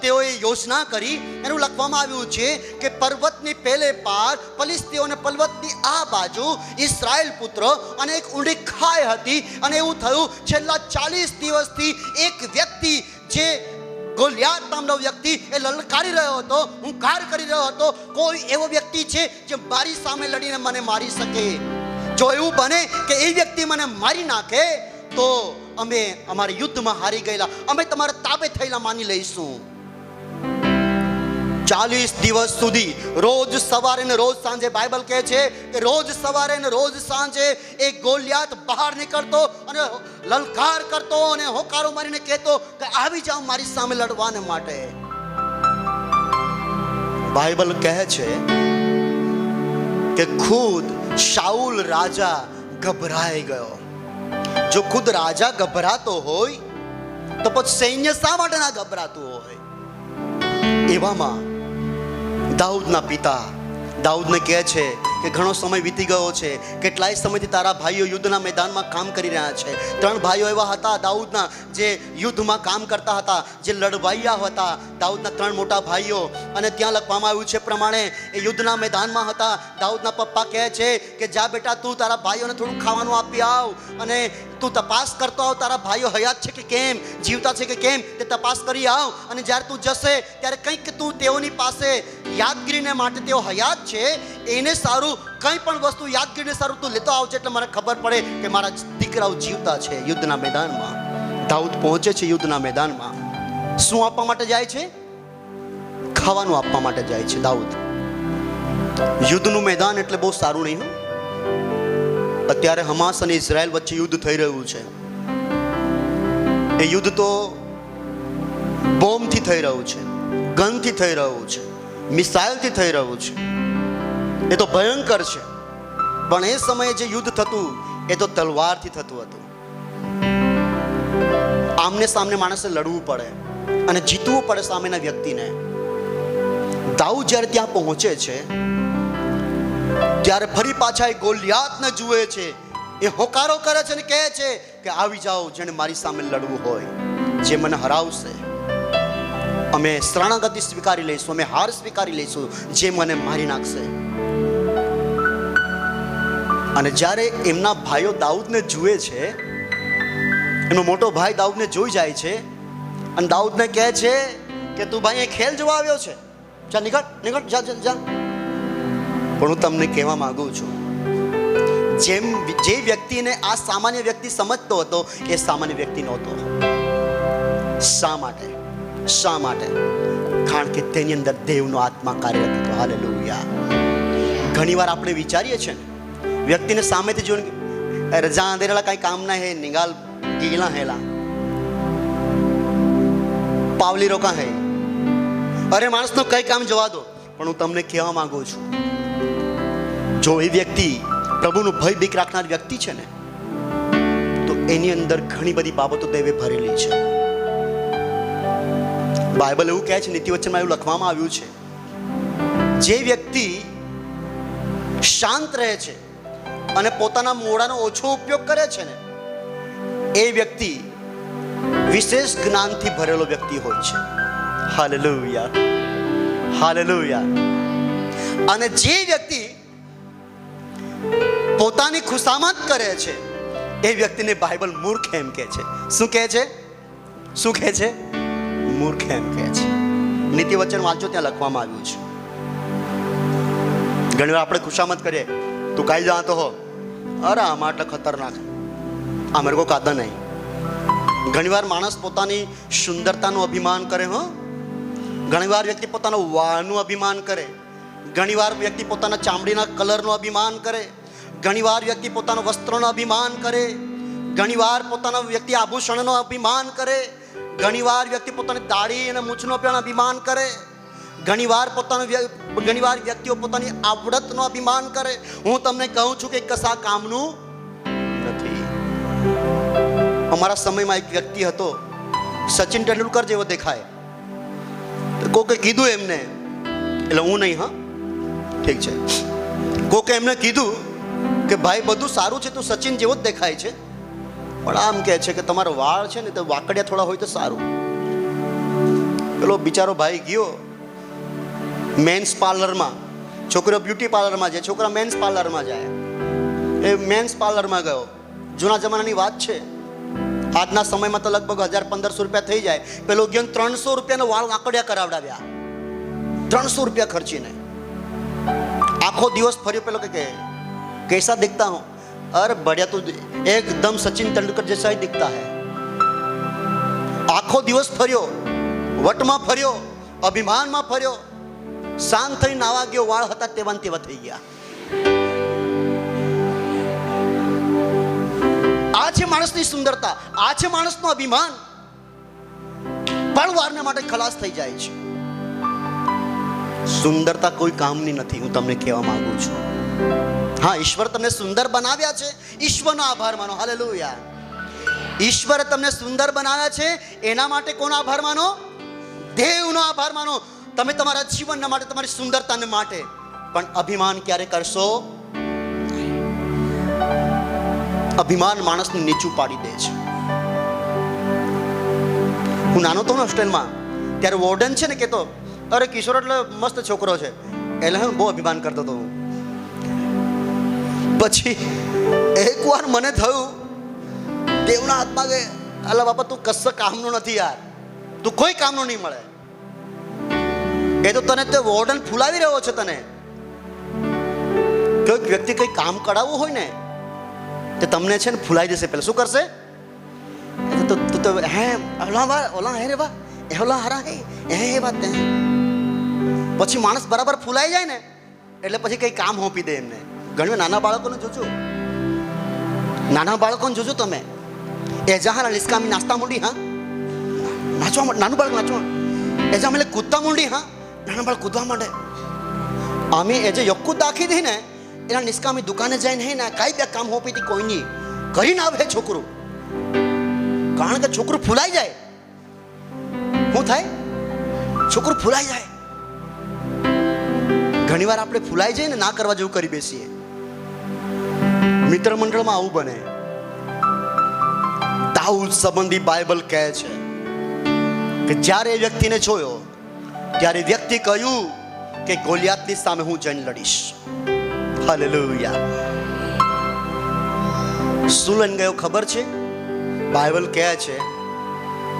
તેઓએ યોજના કરી, એનું લખવામાં આવ્યું છે કે પર્વતની પેલે પાર ફલિસ્તીઓને પર્વતની આ બાજુ ઇઝરાયલ પુત્રો અને એક ઊંડી ખાઈ હતી. અને એવું થયું છેલ્લા 40 દિવસથી એક વ્યક્તિ જે ગોલિયાત નામનો વ્યક્તિ એ લલકારી રહ્યો હતો, હુંકાર કરી રહ્યો હતો, કોઈ એવો વ્યક્તિ છે જે મારી સામે લડીને મને મારી શકે? જો એવું બને કે એ વ્યક્તિ મને મારી નાખે તો અમે અમારા યુદ્ધમાં હારી ગયેલા, અમે તમારા તાબે થયેલા માની લઈશું. 40 દિવસ સુધી રોજ સવારે ને રોજ સાંજે બાઇબલ કહે છે કે રોજ સવારે ને રોજ સાંજે એ ગોલિયાત બહાર નીકળતો અને લલકાર કરતો અને હોકારો મારીને કહેતો કે આવી જાઓ મારી સામે લડવાને માટે. બાઇબલ કહે છે કે ખુદ શાઉલ રાજા ગભરાઈ ગયો. જો ખુદ રાજા ગભરાતો હોય તો પછી સૈન્ય શા માટે ના ગભરાતું હોય? એવામાં દાઉદના પિતા દાઉદને કહે છે કે ઘણો સમય વીતી ગયો છે, કેટલાય સમયથી તારા ભાઈઓ યુદ્ધના મેદાનમાં કામ કરી રહ્યા છે. 3 ભાઈઓ એવા હતા દાઉદના જે યુદ્ધમાં કામ કરતા હતા, જે લડવાઈયા હતા, દાઉદના 3 મોટા ભાઈઓ. અને ત્યાં લખવામાં આવ્યું છે પ્રમાણે એ યુદ્ધના મેદાનમાં હતા. દાઉદના પપ્પા કહે છે કે જા બેટા, તું તારા ભાઈઓને થોડું ખાવાનું આપી આવ અને તું તપાસ કરતો આવ, તારા ભાઈઓ હયાત છે કે કેમ, જીવતા છે કે કેમ, તે તપાસ કરી આવ. અને જ્યારે તું જશે ત્યારે કંઈક તું તેઓની પાસે યાદગીરીને માટે તેઓ હયાત છે એને સારું કંઈ પણ વસ્તુ યાદગીરીને સારું તું લેતો આવજે, એટલે મને ખબર પડે કે મારા દીકરાઓ જીવતા છે. યુદ્ધના મેદાનમાં દાઉદ પહોંચે છે. યુદ્ધના મેદાનમાં શું આપવા માટે જાય છે? ખાવાનું આપવા માટે જાય છે દાઉદ. યુદ્ધનું મેદાન એટલે બહુ સારું નહીં. અત્યારે હમાસ અને ઇઝરાયલ વચ્ચે યુદ્ધ થઈ રહ્યું છે. એ યુદ્ધ તો બોમ્બથી થઈ રહ્યું છે, ગનથી થઈ રહ્યું છે, મિસાઇલથી થઈ રહ્યું છે. એ તો ભયંકર છે. પણ એ સમયે જે યુદ્ધ થતું એ તો તલવારથી થતું હતું. આમને સામને માણસે લડવું પડે અને જીતવું પડે સામેના વ્યક્તિને. દાઉદ જ્યારે ત્યાં પહોંચે છે ત્યારે ફરી પાછા એ ગોલિયાતને જુએ છે. એ હોકારો કરે છે અને કહે છે કે આવી જાઓ, જેને મારી સામે લડવું હોય, જે મને હરાવશે અમે શરણાગતિ સ્વીકારી લઈશું, અમે હાર સ્વીકારી લઈશું, જે મને મારી નાખશે. અને જ્યારે એમના ભાઈઓ દાઉદને જુએ છે, એનો મોટો ભાઈ દાઉદને જોઈ જાય છે અને દાઉદને કહે છે કે તું ભાઈ ખેલ જોવા આવ્યો છે, જા નીકળ નીકળ, જા જા જા. પણ હું તમને કહેવા માંગુ છું, જે વ્યક્તિને આ સામાન્ય વ્યક્તિ સમજતો હતો એ સામાન્ય વ્યક્તિ નહોતો. શા માટે? શા માટે? કારણ કે તેની અંદર દેવનો આત્મા કાર્યરત હતો. હાલેલુયા. ઘણીવાર આપણે વિચારીએ છીએ ને, વ્યક્તિને સામેથી જોઈને રજા અંધેરેલા કાંઈ કામ ના હે, નિગાલ ગીલા હેલા પાવલી રોકા હે, અરે માણસનો કઈ કામ જવા દો. પણ હું તમને કહેવા માંગુ છું, જો એ વ્યક્તિ પ્રભુનું ભય બીક રાખનાર વ્યક્તિ છે ને, તો એની અંદર ઘણી બધી બાબતો દેવે ભરેલી છે. બાઇબલ એવું કહે છે, નીતિવચનમાં એવું લખવામાં આવ્યું છે, જે વ્યક્તિ શાંત રહે છે અને પોતાના મોઢાનો ઓછો ઉપયોગ કરે છે ને, એ વ્યક્તિ વિશેષ જ્ઞાનથી ભરેલો વ્યક્તિ હોય છે. Hallelujah, hallelujah. અને જે વ્યક્તિ પોતાની ખુશામત કરે છે એ વ્યક્તિને બાઇબલ મૂર્ખ એમ કહે છે. શું કહે છે? શું કહે છે? મૂર્ખ એમ કહે છે. નીતિ વચન વાંચો, ત્યાં લખવામાં આવ્યું છે. ઘણી વાર આપણે ખુશામત કરીએ, તું કાઈ જાતો હો, અરે આમાં એટલે ખતરનાક, આ મેરે કો કાદા નહીં. ઘણીવાર માણસ પોતાની સુંદરતાનું અભિમાન કરે. ઘણીવાર વ્યક્તિ પોતાના વાળનું અભિમાન કરે. ઘણીવાર વ્યક્તિ પોતાના ચામડીના કલરનો અભિમાન કરે. ઘણીવાર વ્યક્તિ પોતાના વસ્ત્રોનો અભિમાન કરે. ઘણીવાર પોતાના વ્યક્તિ આભૂષણનો અભિમાન કરે. ઘણીવાર વ્યક્તિ પોતાની દાઢી અને મૂછનો પણ અભિમાન કરે. ઘણીવાર વ્યક્તિઓ પોતાની આવડતનો અભિમાન કરે. હું તમને કહું છું કે કશા કામનું નથી. અમારા સમયમાં એક વ્યક્તિ હતો, સચિન તેંડુલકર જેવો દેખાય. કોકે કીધું એમને, એટલે હું નહીં, હા ઠીક છે, કોકે એમને કીધું કે ભાઈ બધું સારું છે, તું સચિન જેવો જ દેખાય છે, પણ આમ કહે છે કે તમારો વાળ છે ને તો વાકડિયા થોડા હોય તો સારું. પેલો બિચારો ભાઈ ગયો મેન્સ પાર્લરમાં. છોકરીઓ બ્યુટી પાર્લરમાં જાય, છોકરા મેન્સ પાર્લરમાં જાય. એ મેન્સ પાર્લરમાં ગયો. જૂના જમાનાની વાત છે. આજના સમયમાં તો લગભગ 1000-1500 રૂપિયા થઈ જાય. પેલો ગયો 300 રૂપિયાનો વાળ વાંકડિયા કરાવડાવ્યા, 300 રૂપિયા ખર્ચીને. આખો દિવસ ફર્યો. પેલો કે कैसा दिखता हूँ? अरे बढ़िया, तू एकदम सचिन तेंदुलकर जैसा ही दिखता है. आखो દિવસ ફર્યો, વટમાં ફર્યો, અભિમાનમાં ફર્યો, શાંત થઈ નાવા ગયો, વાળ હતા તેવા તેવા થઈ ગયા. આ છે માણસની સુંદરતા, આ છે માણસનું અભિમાન. પળવારને માટે ખલાસ થઈ જાય છે. સુંદરતા કોઈ કામની નથી, હું તમને કહેવા માંગુ છું. હા, ઈશ્વર તમને સુંદર બનાવ્યા છે, ઈશ્વરનો આભાર માનો. હાલેલુયા. ઈશ્વરે તમને સુંદર બનાવ્યા છે, એના માટે કોનો આભાર માનો? દેવનો આભાર માનો. તમે તમારા જીવનના માટે, તમારી સુંદરતાને માટે. પણ અભિમાન ક્યારે કરશો? અભિમાન માણસને નીચું પાડી દે છે. હું નાનો હતો ને હોસ્ટેલમાં, ત્યારે વોર્ડન છે ને કહેતો, અરે કિશોર એટલે મસ્ત છોકરો છે. એટલે હું બહુ અભિમાન કરતો હતો. પછી એકવાર મને થયું, દેવના હાથમાં કે અલા બાપા, તું કશા કામનો નથી યાર, તું કોઈ કામનો નહીં મળે. એ તો તને તે વોર્ડન ફૂલાવી રહ્યો છે. તને કોઈ વ્યક્તિ કંઈ કામ કરાવવું હોય ને, તે તમને છે ને ફૂલાઈ દેશે. પહેલાં શું કરશે? તો હે ઓલા હે રે વાહ, ઓલા હારા હે એ વાત હે. પછી માણસ બરાબર ફૂલાઈ જાય ને, એટલે પછી કંઈ કામ સોંપી દે એમને. ઘણી નાના બાળકોને જોજો, નાના બાળકોને જોજો તમે, એ જહાં નિષ્કામી નાસ્તા મૂડી, હા નાચવા, નાનું બાળક નાચવા, એ જે અમે કૂદતા મૂડી, હા નાના બાળક કૂદવા માંડે. અમે એ જે યક્કુ દાખી હતી ને, એના નિષ્કામી દુકાને જઈને હે ને કાંઈ બે કામ હોપી હતી કોઈ નહીં કરીને આવે છોકરું. કારણ કે છોકરું ફૂલાઈ જાય. શું થાય? છોકરું ફૂલાઈ જાય. ઘણી વાર આપણે ફૂલાઈ જઈએ ને, ના કરવા જેવું કરી બેસીએ. મિત્ર મંડળમાં આવું બને. દાઉદ સંબંધી બાઇબલ કહે છે કે જ્યારે એ વ્યક્તિને જોયો, ત્યારે વ્યક્તિ કહ્યું કે ગોલિયાતની સામે હું જઈને લડીશ. હાલેલુયા. શું લઈને ગયો ખબર છે? બાઇબલ કહે છે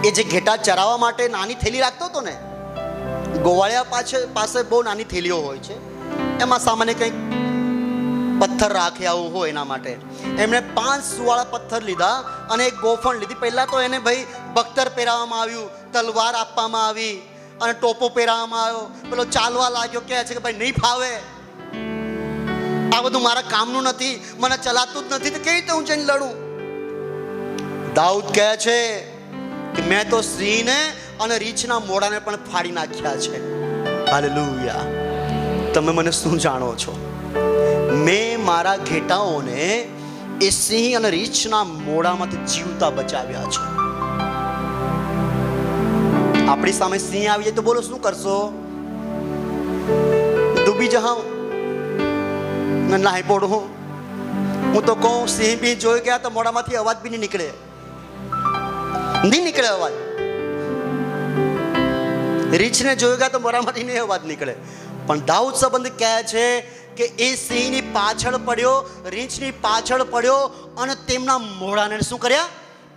એ જે ઘેટા ચરાવવા માટે નાની થેલી રાખતો હતો ને, ગોવાળિયા પાસે બહુ નાની થેલીઓ હોય છે, એમાં સામાન્ય કંઈક પથ્થર રાખ્યા આવું હોય એના માટે. એમણે 5 સુવાળા પથ્થર લીધા અને એક ગોફણ લીધી. પહેલાં તો એને ભાઈ બખ્તર પહેરાવવામાં આવ્યું, તલવાર આપવામાં આવી અને ટોપો પહેરાવવામાં આવ્યો. પેલો ચાલવા લાગ્યો, કહે છે કે ભાઈ નહીં ફાવે, આ બધું મારા કામનું નથી, મને ચલાતું જ નથી, તો કેવી રીતે હું જઈને લડું? દાઉદ કહે છે કે મેં તો સિંહને અને રીછના મોઢાને પણ ફાડી નાખ્યા છે. હાલેલુયા. તમે મને શું જાણો છો? મેં મારા ઘેટાઓને એ સિંહ અને રીછના મોઢામાંથી જીવતા બચાવ્યા છે. આપણી સામે સિંહ આવી જાય તો બોલો શું કરશો? ડૂબી જાઉં, નાહી પડું. હું તો કહું, સિંહ બી જોઈ ગયા તો મોઢામાંથી અવાજ બી નહીં નીકળે અવાજ. રીછને જોઈ ગયા તો મોઢામાંથી નહીં અવાજ નીકળે. પણ દાઉદ સંબંધી કહે છે કે એ સિંહની પાછળ પડ્યો, રીંછની પાછળ પડ્યો અને તેમના મોઢાને શું કર્યા?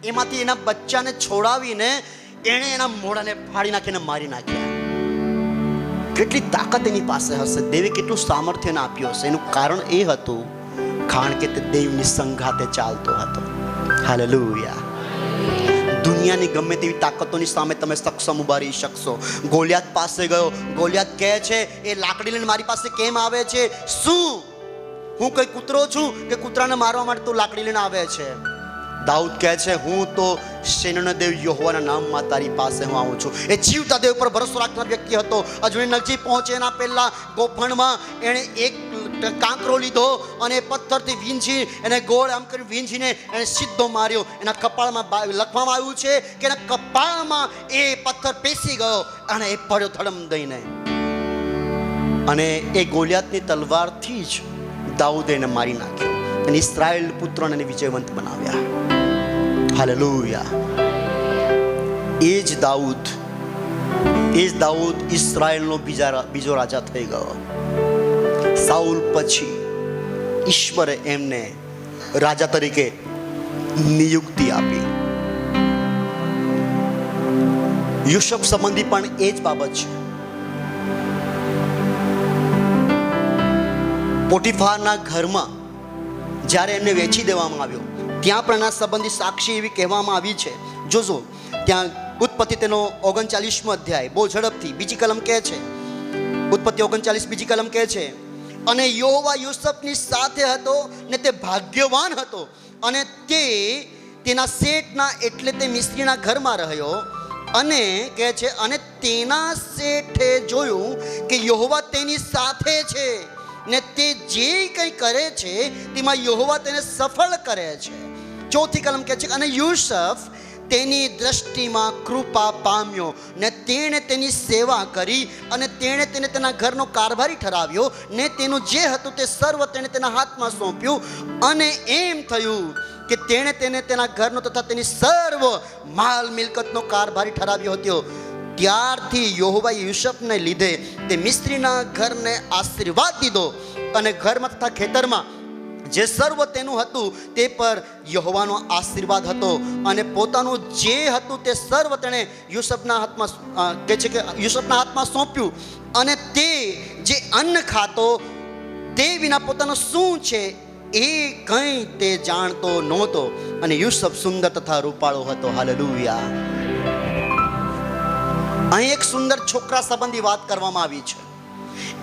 એમાંથી એના બચ્ચાને છોડાવીને એણે એના મોઢાને ફાડી નાખીને મારી નાખ્યા. કેટલી તાકાત એની પાસે હશે, દેવે કેટલું સામર્થ્ય એને આપ્યું હશે. એનું કારણ એ હતું કારણ કે તે દેવની સંગાથે ચાલતો હતો. હાલેલુયા. દુનિયાની ગમે તેવી તાકાતોની સામે તમે સક્ષમ ઉભા રહી શકશો. ગોલિયાત પાસે ગયો. ગોલિયાત કહે છે એ લાકડી લઈને મારી પાસે કેમ આવે છે? શું હું કઈ કૂતરો છું કે કૂતરાને મારવા માટે તું લાકડી લઈને આવે છે? દાઉદ કહે છે હું તો સેનાના દેવ યહોવાના નામમાં તારી પાસે હું આવું છું. એ જીવતા દેવ પર ભરોસો રાખનાર વ્યક્તિ હતો. હજુ નજીક પહોંચે એના પહેલા ગોફણમાં એણે એક કાંકરો લીધો અને પથ્થરથી વીંછી એને ગોળ આમ કરી વીંછીને એને સીધો માર્યો. એના કપાળમાં લખવામાં આવ્યું છે કે એના કપાળમાં એ પથ્થર પેસી ગયો અને એ પડ્યો ધડમ દઈને. અને એ ગોલિયાતની તલવારથી જ દાઉદે એને મારી નાખ્યો અને ઇસ્રાયેલ પુત્રોને વિજયવંત બનાવ્યા. હાલેલુયા. એ જ દાઉદ ઇસ્રાયેલનો બીજો રાજા થઈ ગયો. સાઉલ પછી ઈશ્વરે એમને રાજા તરીકે નિયુક્તિ આપી. યુસુફ સંબંધી પણ એ જ બાબત છે. પોટીફારના ઘરમાં જ્યારે એમને વેચી દેવામાં આવ્યો, ત્યાં પણ એના સંબંધી સાક્ષી એવી કહેવામાં આવી છે. જોજો ત્યાં ઉત્પત્તિ તેનો 39મો અધ્યાય, બહુ ઝડપથી બીજી કલમ કહે છે. ઉત્પત્તિ 39 બીજી કલમ કહે છે, અને યહોવા યુસુફની સાથે હતો ને તે ભાગ્યવાન હતો, અને તે તેના શેઠના એટલે તે મિસ્ત્રીના ઘરમાં રહ્યો. અને કહે છે, અને તેના શેઠે જોયું કે યહોવા તેની સાથે છે ને તે જે કંઈ કરે છે તેમાં યહોવા તેને સફળ કરે છે. ચોથી કલમ કહે છે, અને યુસુફ તેની દ્રષ્ટિમાં કૃપા પામ્યો ને તેણે તેની સેવા કરી, અને તેણે તેને તેના ઘરનો કારભારી ઠરાવ્યો ને તેનું જે હતું તે સર્વ તેણે તેના હાથમાં સોંપ્યું. અને એમ થયું કે તેણે તેને તેના ઘરનો તથા તેની સર્વ માલ મિલકતનો કારભારી ઠરાવ્યો હતો. ત્યારથી યહોવાએ યુસુફને લીધે તે મિસ્ત્રીના ઘરને આશીર્વાદ દીધો, અને ઘરમાં તથા ખેતરમાં જે સર્વ તેનું હતું તે પર યહોવાનો આશીર્વાદ હતો. અને પોતાનું જે હતું તે સર્વ તેણે યુસુફના હાથમાં કહે છે કે યુસુફના હાથમાં સોંપ્યું. અને તે જે અન્ન ખાતો તે વિના પોતાનું શું છે એ કંઈ તે જાણતો નહોતો. અને યુસુફ સુંદર તથા રૂપાળો હતો. હાલેલુયા. અહીં એક સુંદર છોકરા સંબંધી વાત કરવામાં આવી છે.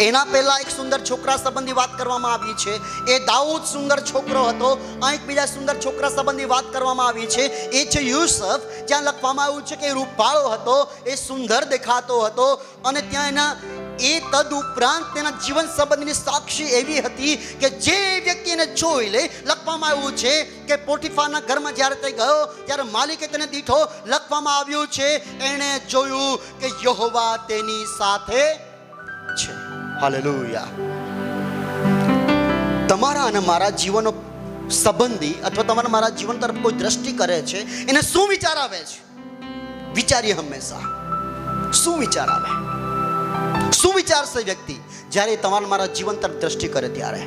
એના પહેલા એક સુંદર છોકરા સંબંધી વાત કરવામાં આવી છે. એ દાઉદ સુંદર છોકરો હતો. અહીં એક બીજા સુંદર છોકરા સંબંધી વાત કરવામાં આવી છે. એ છે યુસુફ. જ્યાં લખવામાં આવ્યું છે કે એ રૂપાળો હતો, એ સુંદર દેખાતો હતો. અને ત્યાં એના એ તદ ઉપરાંત તેના જીવન સંબંધની સાક્ષી એવી હતી કે જે વ્યક્તિ એને જોઈ લે, લખવામાં આવ્યું છે કે પોટીફારના ઘરમાં જ્યારે તે ગયો ત્યારે માલિકે તેને દીઠો. લખવામાં આવ્યું છે એણે જોયું કે યહોવા તેની સાથે છે. હાલેલુયા. તમારા અને મારા જીવનનો સંબંધી અથવા તમારા મારા જીવન તરફ કોઈ દ્રષ્ટિ કરે છે, એને શું વિચાર આવે છે? વિચારીએ હંમેશા શું વિચાર આવે, શું વિચારશે વ્યક્તિ જ્યારે તમારા મારા જીવન તરફ દ્રષ્ટિ કરે ત્યારે?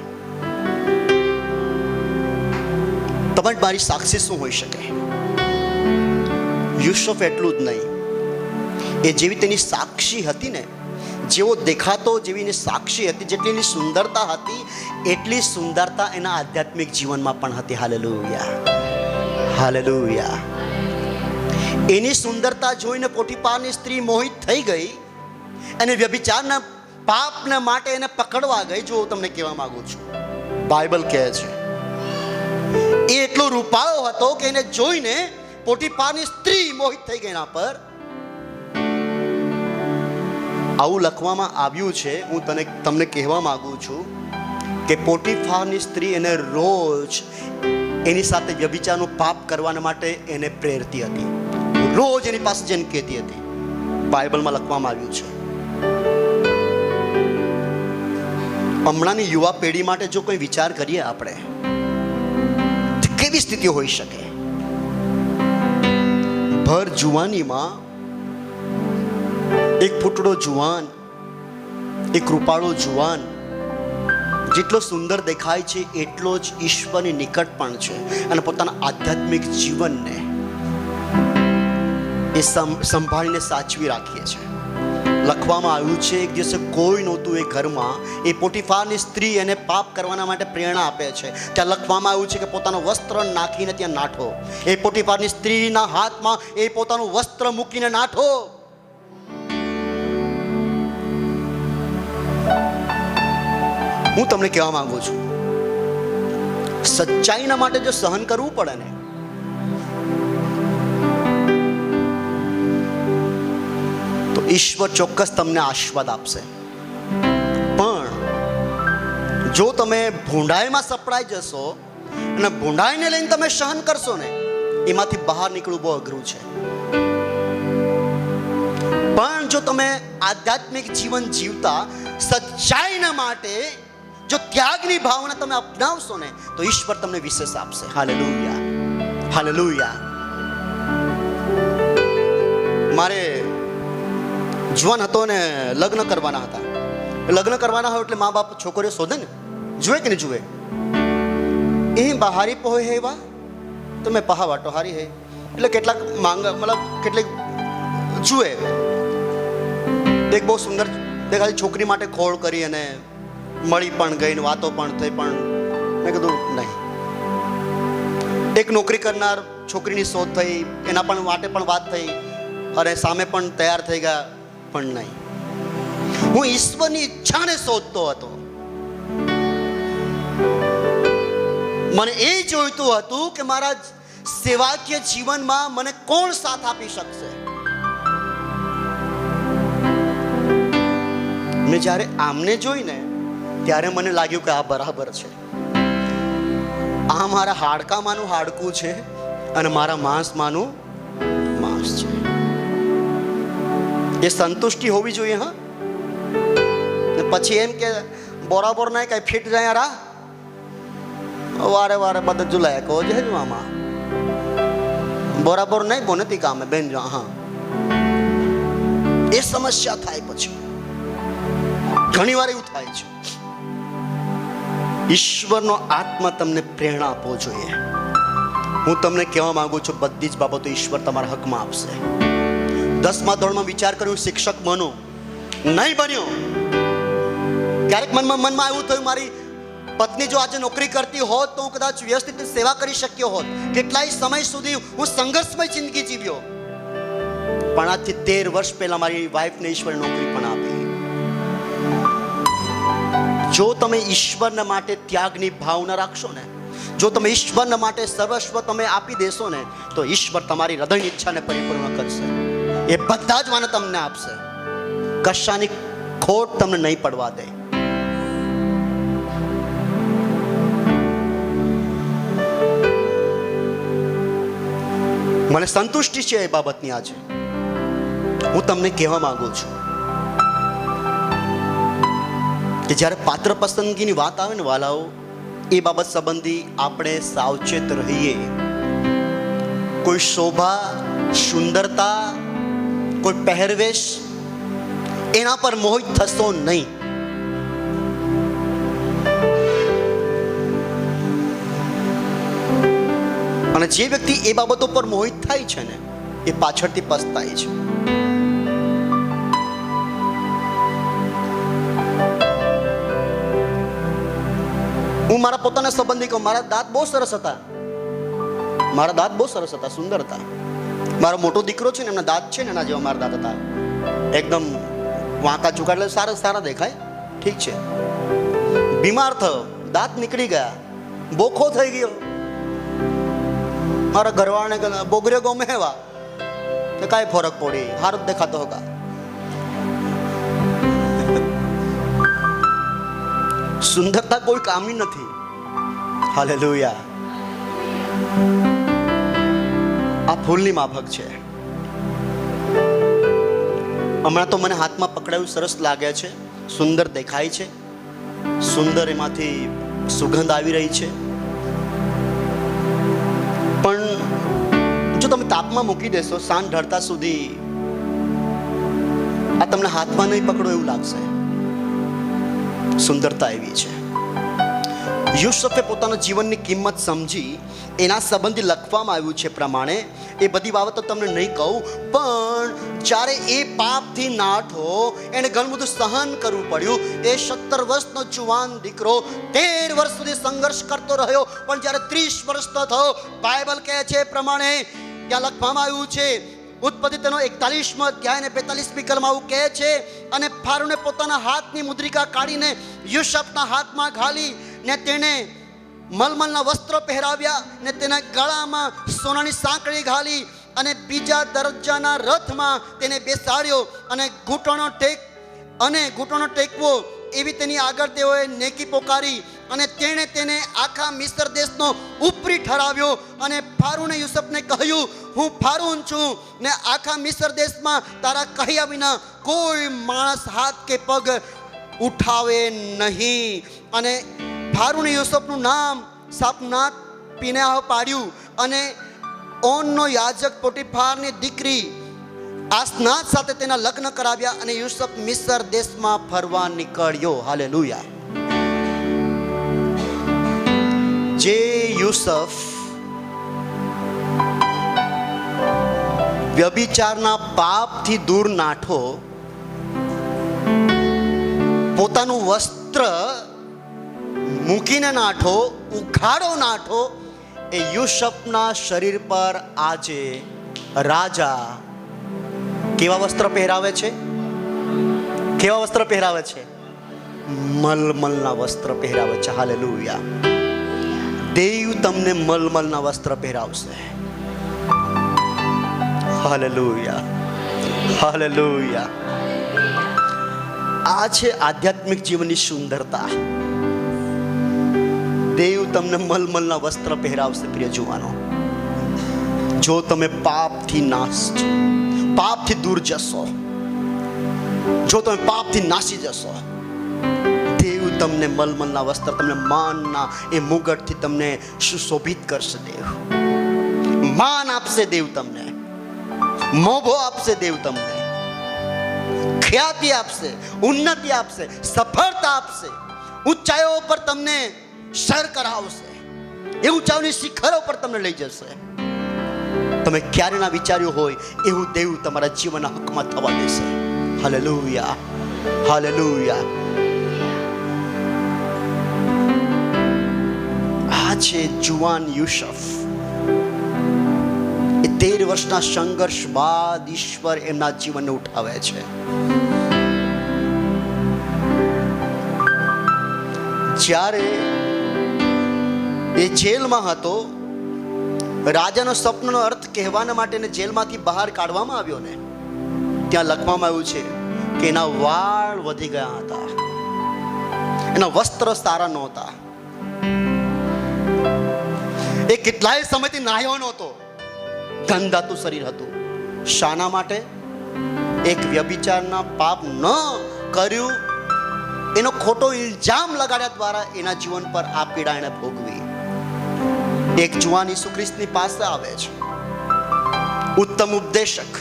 તમારી મારી સાક્ષી શું હોઈ શકે? યુસુફ એટલું જ નહીં, એ જેવી તેની સાક્ષી હતી ને, જેવો દેખાતો, જેવી એની સાક્ષી હતી, જેટલી એની સુંદરતા હતી એટલી સુંદરતા એના આધ્યાત્મિક જીવનમાં પણ હતી. હાલેલુયા. હાલેલુયા. એની સુંદરતા જોઈને પોટીફારની સ્ત્રી મોહિત થઈ ગઈ અને વ્યભિચારના પાપને માટે એને પકડવા ગઈ. જો હું તમને કહેવા માંગુ છું, બાઇબલ કહે છે એ એટલો રૂપાળો હતો કે એને જોઈને પોટીફારની સ્ત્રી મોહિત થઈ ગઈ એના પર. આવું લખવામાં આવ્યું છે. હું તમને કહેવા માંગુ છું કે પોટીફારની સ્ત્રી એને રોજ એની સાથે વ્યભિચારનું પાપ કરવા માટે એને પ્રેરતી હતી. રોજ એની પાસે જઈને કહેતી હતી. બાઇબલમાં લખવામાં આવ્યું છે. હમણાંની યુવા પેઢી માટે જો કોઈ વિચાર કરીએ આપણે, કેવી સ્થિતિ હોઈ શકે? ભર જુવાનીમાં એક ફૂટડો જુવાન, એક રૂપાળો જુવાન જેટલો સુંદર દેખાય છે એટલો જ ઈશ્વરની નિકટ પણ છે, અને પોતાના આધ્યાત્મિક જીવનને એ સંભાળીને સાચવી રાખીએ છે. લખવામાં આવ્યું છે એક દિવસે કોઈ નહોતું એ ઘરમાં. એ પોટીફારની સ્ત્રી એને પાપ કરવાના માટે પ્રેરણા આપે છે. ત્યાં લખવામાં આવ્યું છે કે પોતાનું વસ્ત્ર નાખીને ત્યાં નાઠો. એ પોટીફારની સ્ત્રીના હાથમાં એ પોતાનું વસ્ત્ર મૂકીને નાઠો. હું તમને કહેવા માંગુ છું, સચ્ચાઈના માટે જો સહન કરવું પડે ને, તો ઈશ્વર ચોક્કસ તમને આશીર્વાદ આપશે. પણ જો તમે ભૂંડાઈમાં સપડાઈ જશો અને ભૂંડાઈને લઈને તમે સહન કરશો ને, એમાંથી બહાર નીકળવું બહુ અઘરું છે. પણ જો તમે આધ્યાત્મિક જીવન જીવતા સચ્ચાઈના માટે જો ત્યાગની ભાવના તમે અપનાવશો ને, તો ઈશ્વર તમને વિશેષ આપશે. હાલેલુયા. હાલેલુયા. મારે જુવાન હતો ને લગ્ન કરવાના હતા. લગ્ન કરવાના હોય એટલે મા બાપ છોકરીઓ શોધે ને, જુએ કે નહીં જુએ? એ બહારી પહોય હેવા તો મેં પહા વાટો હારી હે. એટલે કેટલાક કેટલીક જુએ એક બહુ સુંદર ખાલી છોકરી માટે ખોળ કરી અને મળી પણ ગઈ ને વાતો પણ થઈ, પણ મેં કીધું નહીં. એક નોકરી કરનાર છોકરીની શોધ થઈ, એના પણ માટે પણ વાત થઈ અને સામે પણ તૈયાર થઈ ગયા, પણ નહીં. હું ઈશ્વરની ઈચ્છાને શોધતો હતો. મને એ જોઈતું હતું કે મારા સેવાકીય જીવનમાં મને કોણ સાથ આપી શકશે. મેં જ્યારે આમને જોઈને ત્યારે મને લાગ્યું કે આ બરાબર છે. આ મારા હાડકામાંનું હાડકું છે અને મારા માંસમાંનું માંસ છે. એ સંતુષ્ટિ હોવી જોઈએ. હા, પછી એમ કે બરાબર નહીં કઈ ફિટ જાય રા વારે વારે બધા જુલાય કહો છે આમાં બરાબર નહીં બોને તી કામે બેન જો. હા, એ સમસ્યા થાય. પછી ઘણી વાર એવું થાય છે. ઈશ્વરનો આત્મા તમને પ્રેરણા આપવો જોઈએ. હું તમને કહેવા માંગુ છું, બધી જ બાબતો ઈશ્વર તમારા હકમાં આપશે. 10મા ધોરણમાં વિચાર કર્યો શિક્ષક બનો, નહીં બન્યો. ક્યારેક મનમાં એવું થયું મારી પત્ની જો આજે નોકરી કરતી હોત તો હું કદાચ વ્યવસ્થિત સેવા કરી શક્યો હોત. કેટલાય સમય સુધી હું સંઘર્ષમય જિંદગી જીવ્યો, પણ આજથી 13 વર્ષ પહેલા મારી વાઈફને ઈશ્વરે નોકરી પણ આપી. જો તમે ઈશ્વરના માટે ત્યાગની ભાવના રાખશો ને, જો તમે ઈશ્વરના માટે સર્વસ્વ તમે આપી દેશો ને, તો ઈશ્વર તમારી હૃદયની ઈચ્છાને પરિપૂર્ણ કરશે. એ બધા જ મને તમને આપશે. કશાની ખોટ તમને નહીં પડવા દે. મને સંતુષ્ટિ છે એ બાબતની. આજે હું તમને કહેવા માંગુ છું કે જ્યારે પાત્ર પસંદગીની વાત આવે ને વાલાઓ, એ બાબત સંબંધી આપણે સાવચેત રહીએ. કોઈ શોભા, સુંદરતા, કોઈ પહેરવેશ, એના પર મોહિત થશો નહીં. અને જે વ્યક્તિ એ બાબતો પર મોહિત થાય છે ને, એ પાછળથી પસ્તાય છે. હું મારા પોતાના સંબંધી કહું, મારા દાંત બહુ સરસ હતા. મારા દાંત બહુ સરસ હતા, સુંદર હતા. મારો મોટો દીકરો છે ને, એમના દાંત છે ને એના જેવા મારા દાંત હતા. એકદમ વાંકા ચૂકા, એટલે સારા દેખાય. ઠીક છે, બીમાર થયો, દાંત નીકળી ગયા, બોખો થઈ ગયો. મારા ઘરવાળાને કહે બોગરે ગમે એવા કાંઈ ફરક પડી, હારું દેખાતો હોગા. સુંદરતા કોઈ કામની નથી. હાલેલુયા. આ ફૂલની માફક છે. હમણાં તો મને હાથમાં પકડાયું, સરસ લાગે છે, સુંદર દેખાય છે, સુંદર એમાંથી સુગંધ આવી રહી છે. પણ જો તમે તાપમાં મૂકી દેશો સાંજ ઢળતા સુધી, આ તમને હાથમાં નહીં પકડો એવું લાગશે. સુંદરતા એવી છે. યુસુફે પોતાના જીવનની કિંમત સમજી એના સંબંધી લખવામાં આવ્યું છે પ્રમાણે. એ બધી બાબતો તમને નહીં કહું, પણ જ્યારે એ પાપથી નાઠો, એને ઘણું બધું સહન કરવું પડ્યું. એ 17 વર્ષનો જુવાન દીકરો 13 વર્ષ સુધી સંઘર્ષ કરતો રહ્યો, પણ જ્યારે 30 વર્ષનો થયો, બાઇબલ કહે છે પ્રમાણે ત્યાં લખવામાં આવ્યું છે, ઉત્પત્તિ તેનો 41મો અધ્યાય ને 42મી કલમમાં આવું કહે છે, અને ફારૂને પોતાના હાથની મુદ્રિકા કાઢીને યુસુફના હાથમાં ઘાલી ને તેને મલમલના વસ્ત્રો પહેરાવ્યા ને તેના ગળામાં સોનાની સાંકળી ઘાલી અને બીજા દરજ્જાના રથમાં તેને બેસાડ્યો અને ઘૂંટણો ટેકવો એવી તેની આગળ તેઓએ નેકી પોકારી અને તેણે તેને આખા મિસ્ર દેશનો ઉપરી ઠરાવ્યો. અને ફારૂને યુસુફને કહ્યું, હું ફારૂન છું ને આખા મિસ્ર દેશમાં તારા કહ્યા વિના કોઈ માણસ હાથ કે પગ ઉઠાવે નહીં. અને ફારૂને યુસુફનું નામ સાપનાથ પિનેહ પાડ્યું અને ઓનનો યાજક પોટીફારની દીકરી આસનાથ સાથે તેના લગ્ન કરાવ્યા અને યુસુફ મિસ્ર દેશમાં ફરવા નીકળ્યો. હાલેલુયા. જે યુસુફ વ્યભિચારના પાપથી દૂર નાઠો, પોતાનું વસ્ત્ર મૂકીને નાઠો, ઉઘાડો નાઠો. એ યુસુફના શરીર પર આજે રાજા કેવા વસ્ત્ર પહેરાવે છે? કેવા વસ્ત્ર પહેરાવે છે? મલમલના વસ્ત્ર પહેરાવે છે. હાલેલુયા. દેવ તમને મલમલના વસ્ત્ર પહેરાવશે. Hallelujah, hallelujah. આ છે આધ્યાત્મિક જીવનની સુંદરતા. દેવ તમને મલમલના વસ્ત્ર પહેરાવશે. પ્રિય જુવાનો, જો તમે પાપથી નાશ છો, પાપથી દૂર જશો, જો તમે પાપથી નાસી જશો, દેવ તમને મલમલના વસ્ત્ર, તમને માનના એ મુગટથી તમને સુશોભિત કરશે. દેવ માન આપશે, દેવ તમને મોભો આપશે, દેવ તમને ખ્યાતિ આપશે, ઉન્નતિ આપશે, સફળતા આપશે, ઊંચાઈઓ પર તમને સર કરાવશે, એ ઊંચાઈઓની શિખરો પર તમને લઈ જશે. તમે ક્યારે ના વિચાર્યું હોય એવું દેવ તમારા જીવનના હકમાં થવા દેશે. Hallelujah, hallelujah. આ છે જુવાન યુસુફ. એ 13 વર્ષના સંઘર્ષ બાદ ઈશ્વર એમના જીવનને ઉઠાવે છે. જ્યારે એ જેલમાં હતો, રાજાનો સપનાનો અર્થ કહેવાના માટે એને જેલમાંથી બહાર કાઢવામાં આવ્યો ને, ત્યાં લખવામાં આવ્યું છે કે એના વાળ વધી ગયા હતા, એના વસ્ત્ર સારા નહોતા, એ કેટલાય સમયથી નાહ્યો નહોતો, ગંધાતું શરીર હતું. શાના માટે? એક વ્યભિચારના પાપ ન કર્યું એનો ખોટો ઇલ્ઝામ લગાડ્યા દ્વારા એના જીવન પર આ પીડા એને ભોગવી. એક જુવાન ઈસુ ખ્રિસ્તની પાસે આવે છે, ઉત્તમ ઉપદેશક,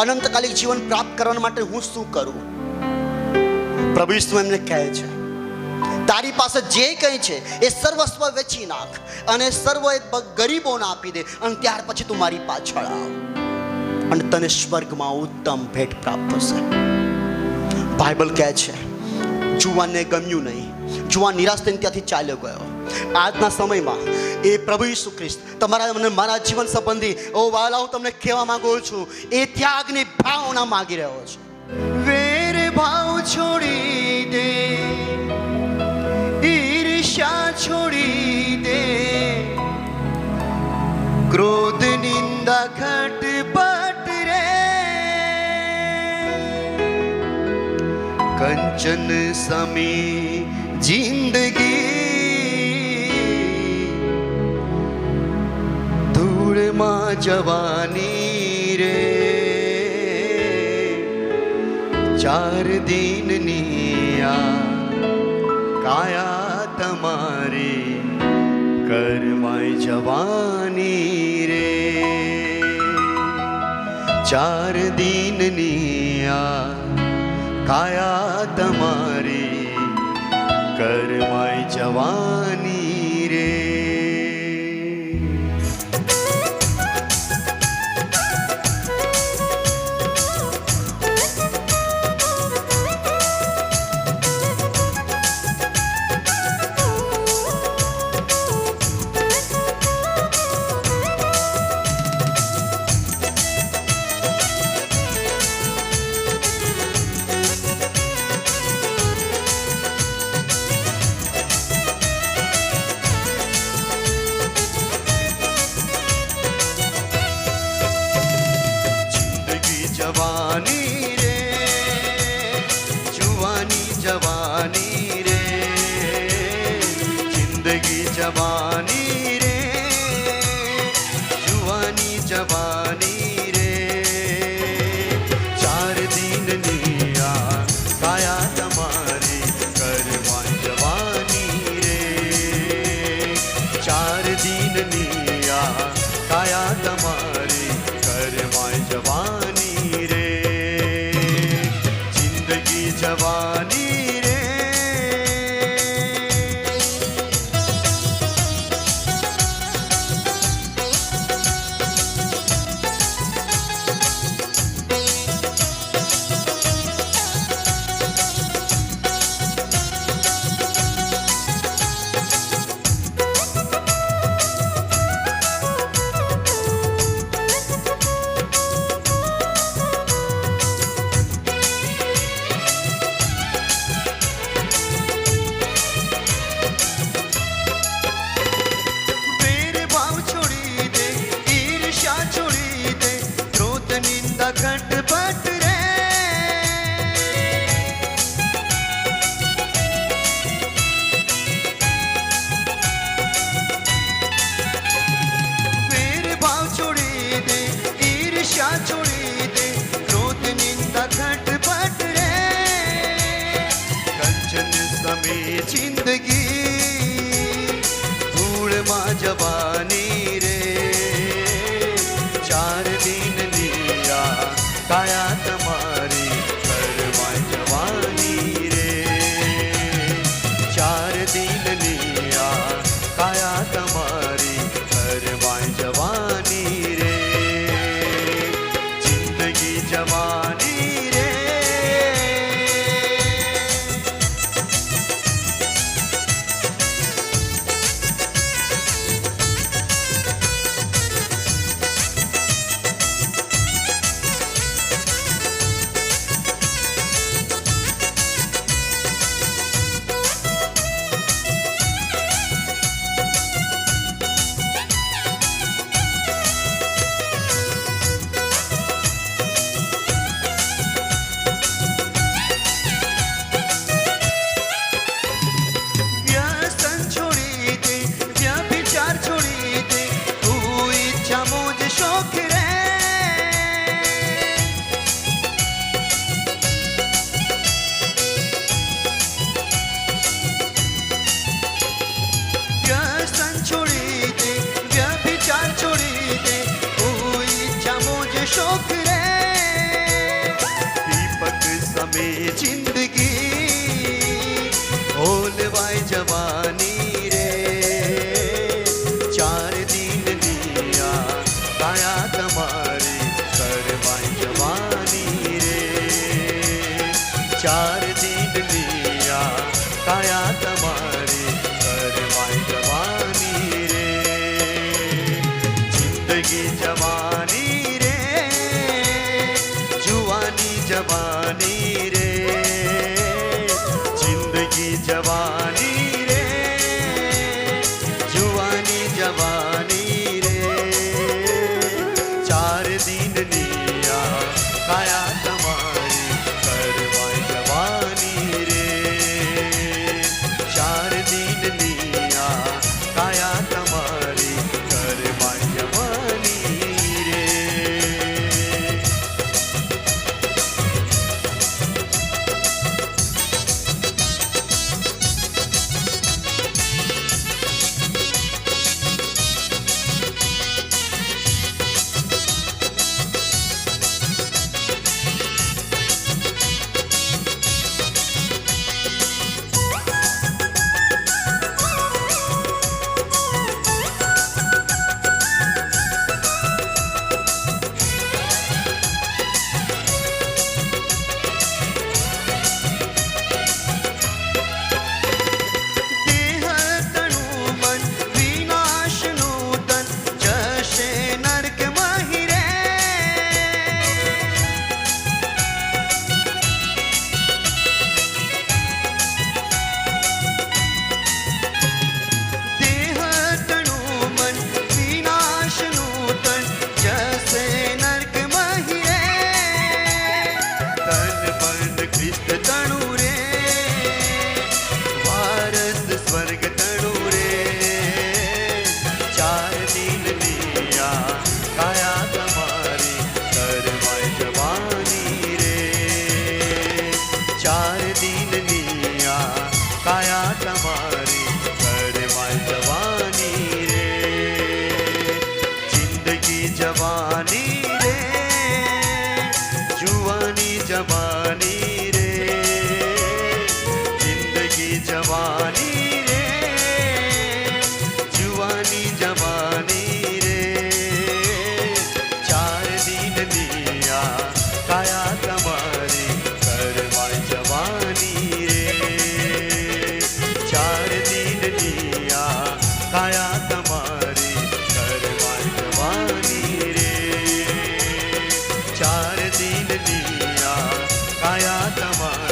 અનંતકાલિક જીવન પ્રાપ્ત કરવા માટે હું શું કરું? પ્રભુ ઈસુ એમને કહે છે, તારી પાસે જે કંઈ છે એ સર્વસ્વ વેચી નાખ અને સર્વ ગરીબોને આપી દે, અને ત્યાર પછી તું મારી પાછળ આવ અને તને સ્વર્ગમાં ઉત્તમ ભેટ પ્રાપ્ત થશે. બાઇબલ કહે છે જુવાનને ગમ્યું નહીં, જુવાન નિરાશ થઈને ત્યાંથી ચાલ્યો ગયો. આજના સમયમાં એ પ્રભુ ઈસુ ખ્રિસ્ત તમારા અને મારા જીવન સંબંધી, ઓ વાલા, હું તમને કહેવા માંગુ છું, એ ત્યાગની ભાવના માંગી રહ્યો છે. વેર ભાવ છોડી દે, ઈર્ષ્યા છોડી દે, ક્રોધ નિંદા ખટપટ રે, કંચન સમી જિંદગી, ધૂળમાં જવાની રે, ચાર દિનની આ કાયા તમારી, કરમાય જવાની રે, ચાર દિનની આ કાયા તમારી, કરમાય જવાની રે. જવાની રે, જુવાની જવાની રે, જિંદગી જવાની રે, જુવાની જવાની રે, ચાર દિનની આ કાયા તમારી, કરવા જવાની રે, ચાર દિનની આ કાયા તમારી, કરવા જવાની રે, જિંદગી જવાની રે. जिंदगी जवानी रे, जुवानी जवानी रे, जिंदगी जवानी रे, जुवानी जवानी रे, चार दिन निया काया तुम्हारी करवाई जवानी रे, चार दिन निया काया तुम्हारी करवाई जवानी रे। स्वर्ग तणु रे, चार दिन लिया काया तुम्हारी करवाई जवानी रे, चार दिन लिया काया तुम्हारी करवाई जवानी रे, जिंदगी जवानी रे, जुवानी जवानी रे, जिंदगी जवानी रे, जुवानी जवानी रे, चार दिन लिया काया तुम्हारी करवाई जवानी रे, चार दिन लिया काया तुम्हारी करवाई जवानी रे, चार दिन लिया काया तुम्हारी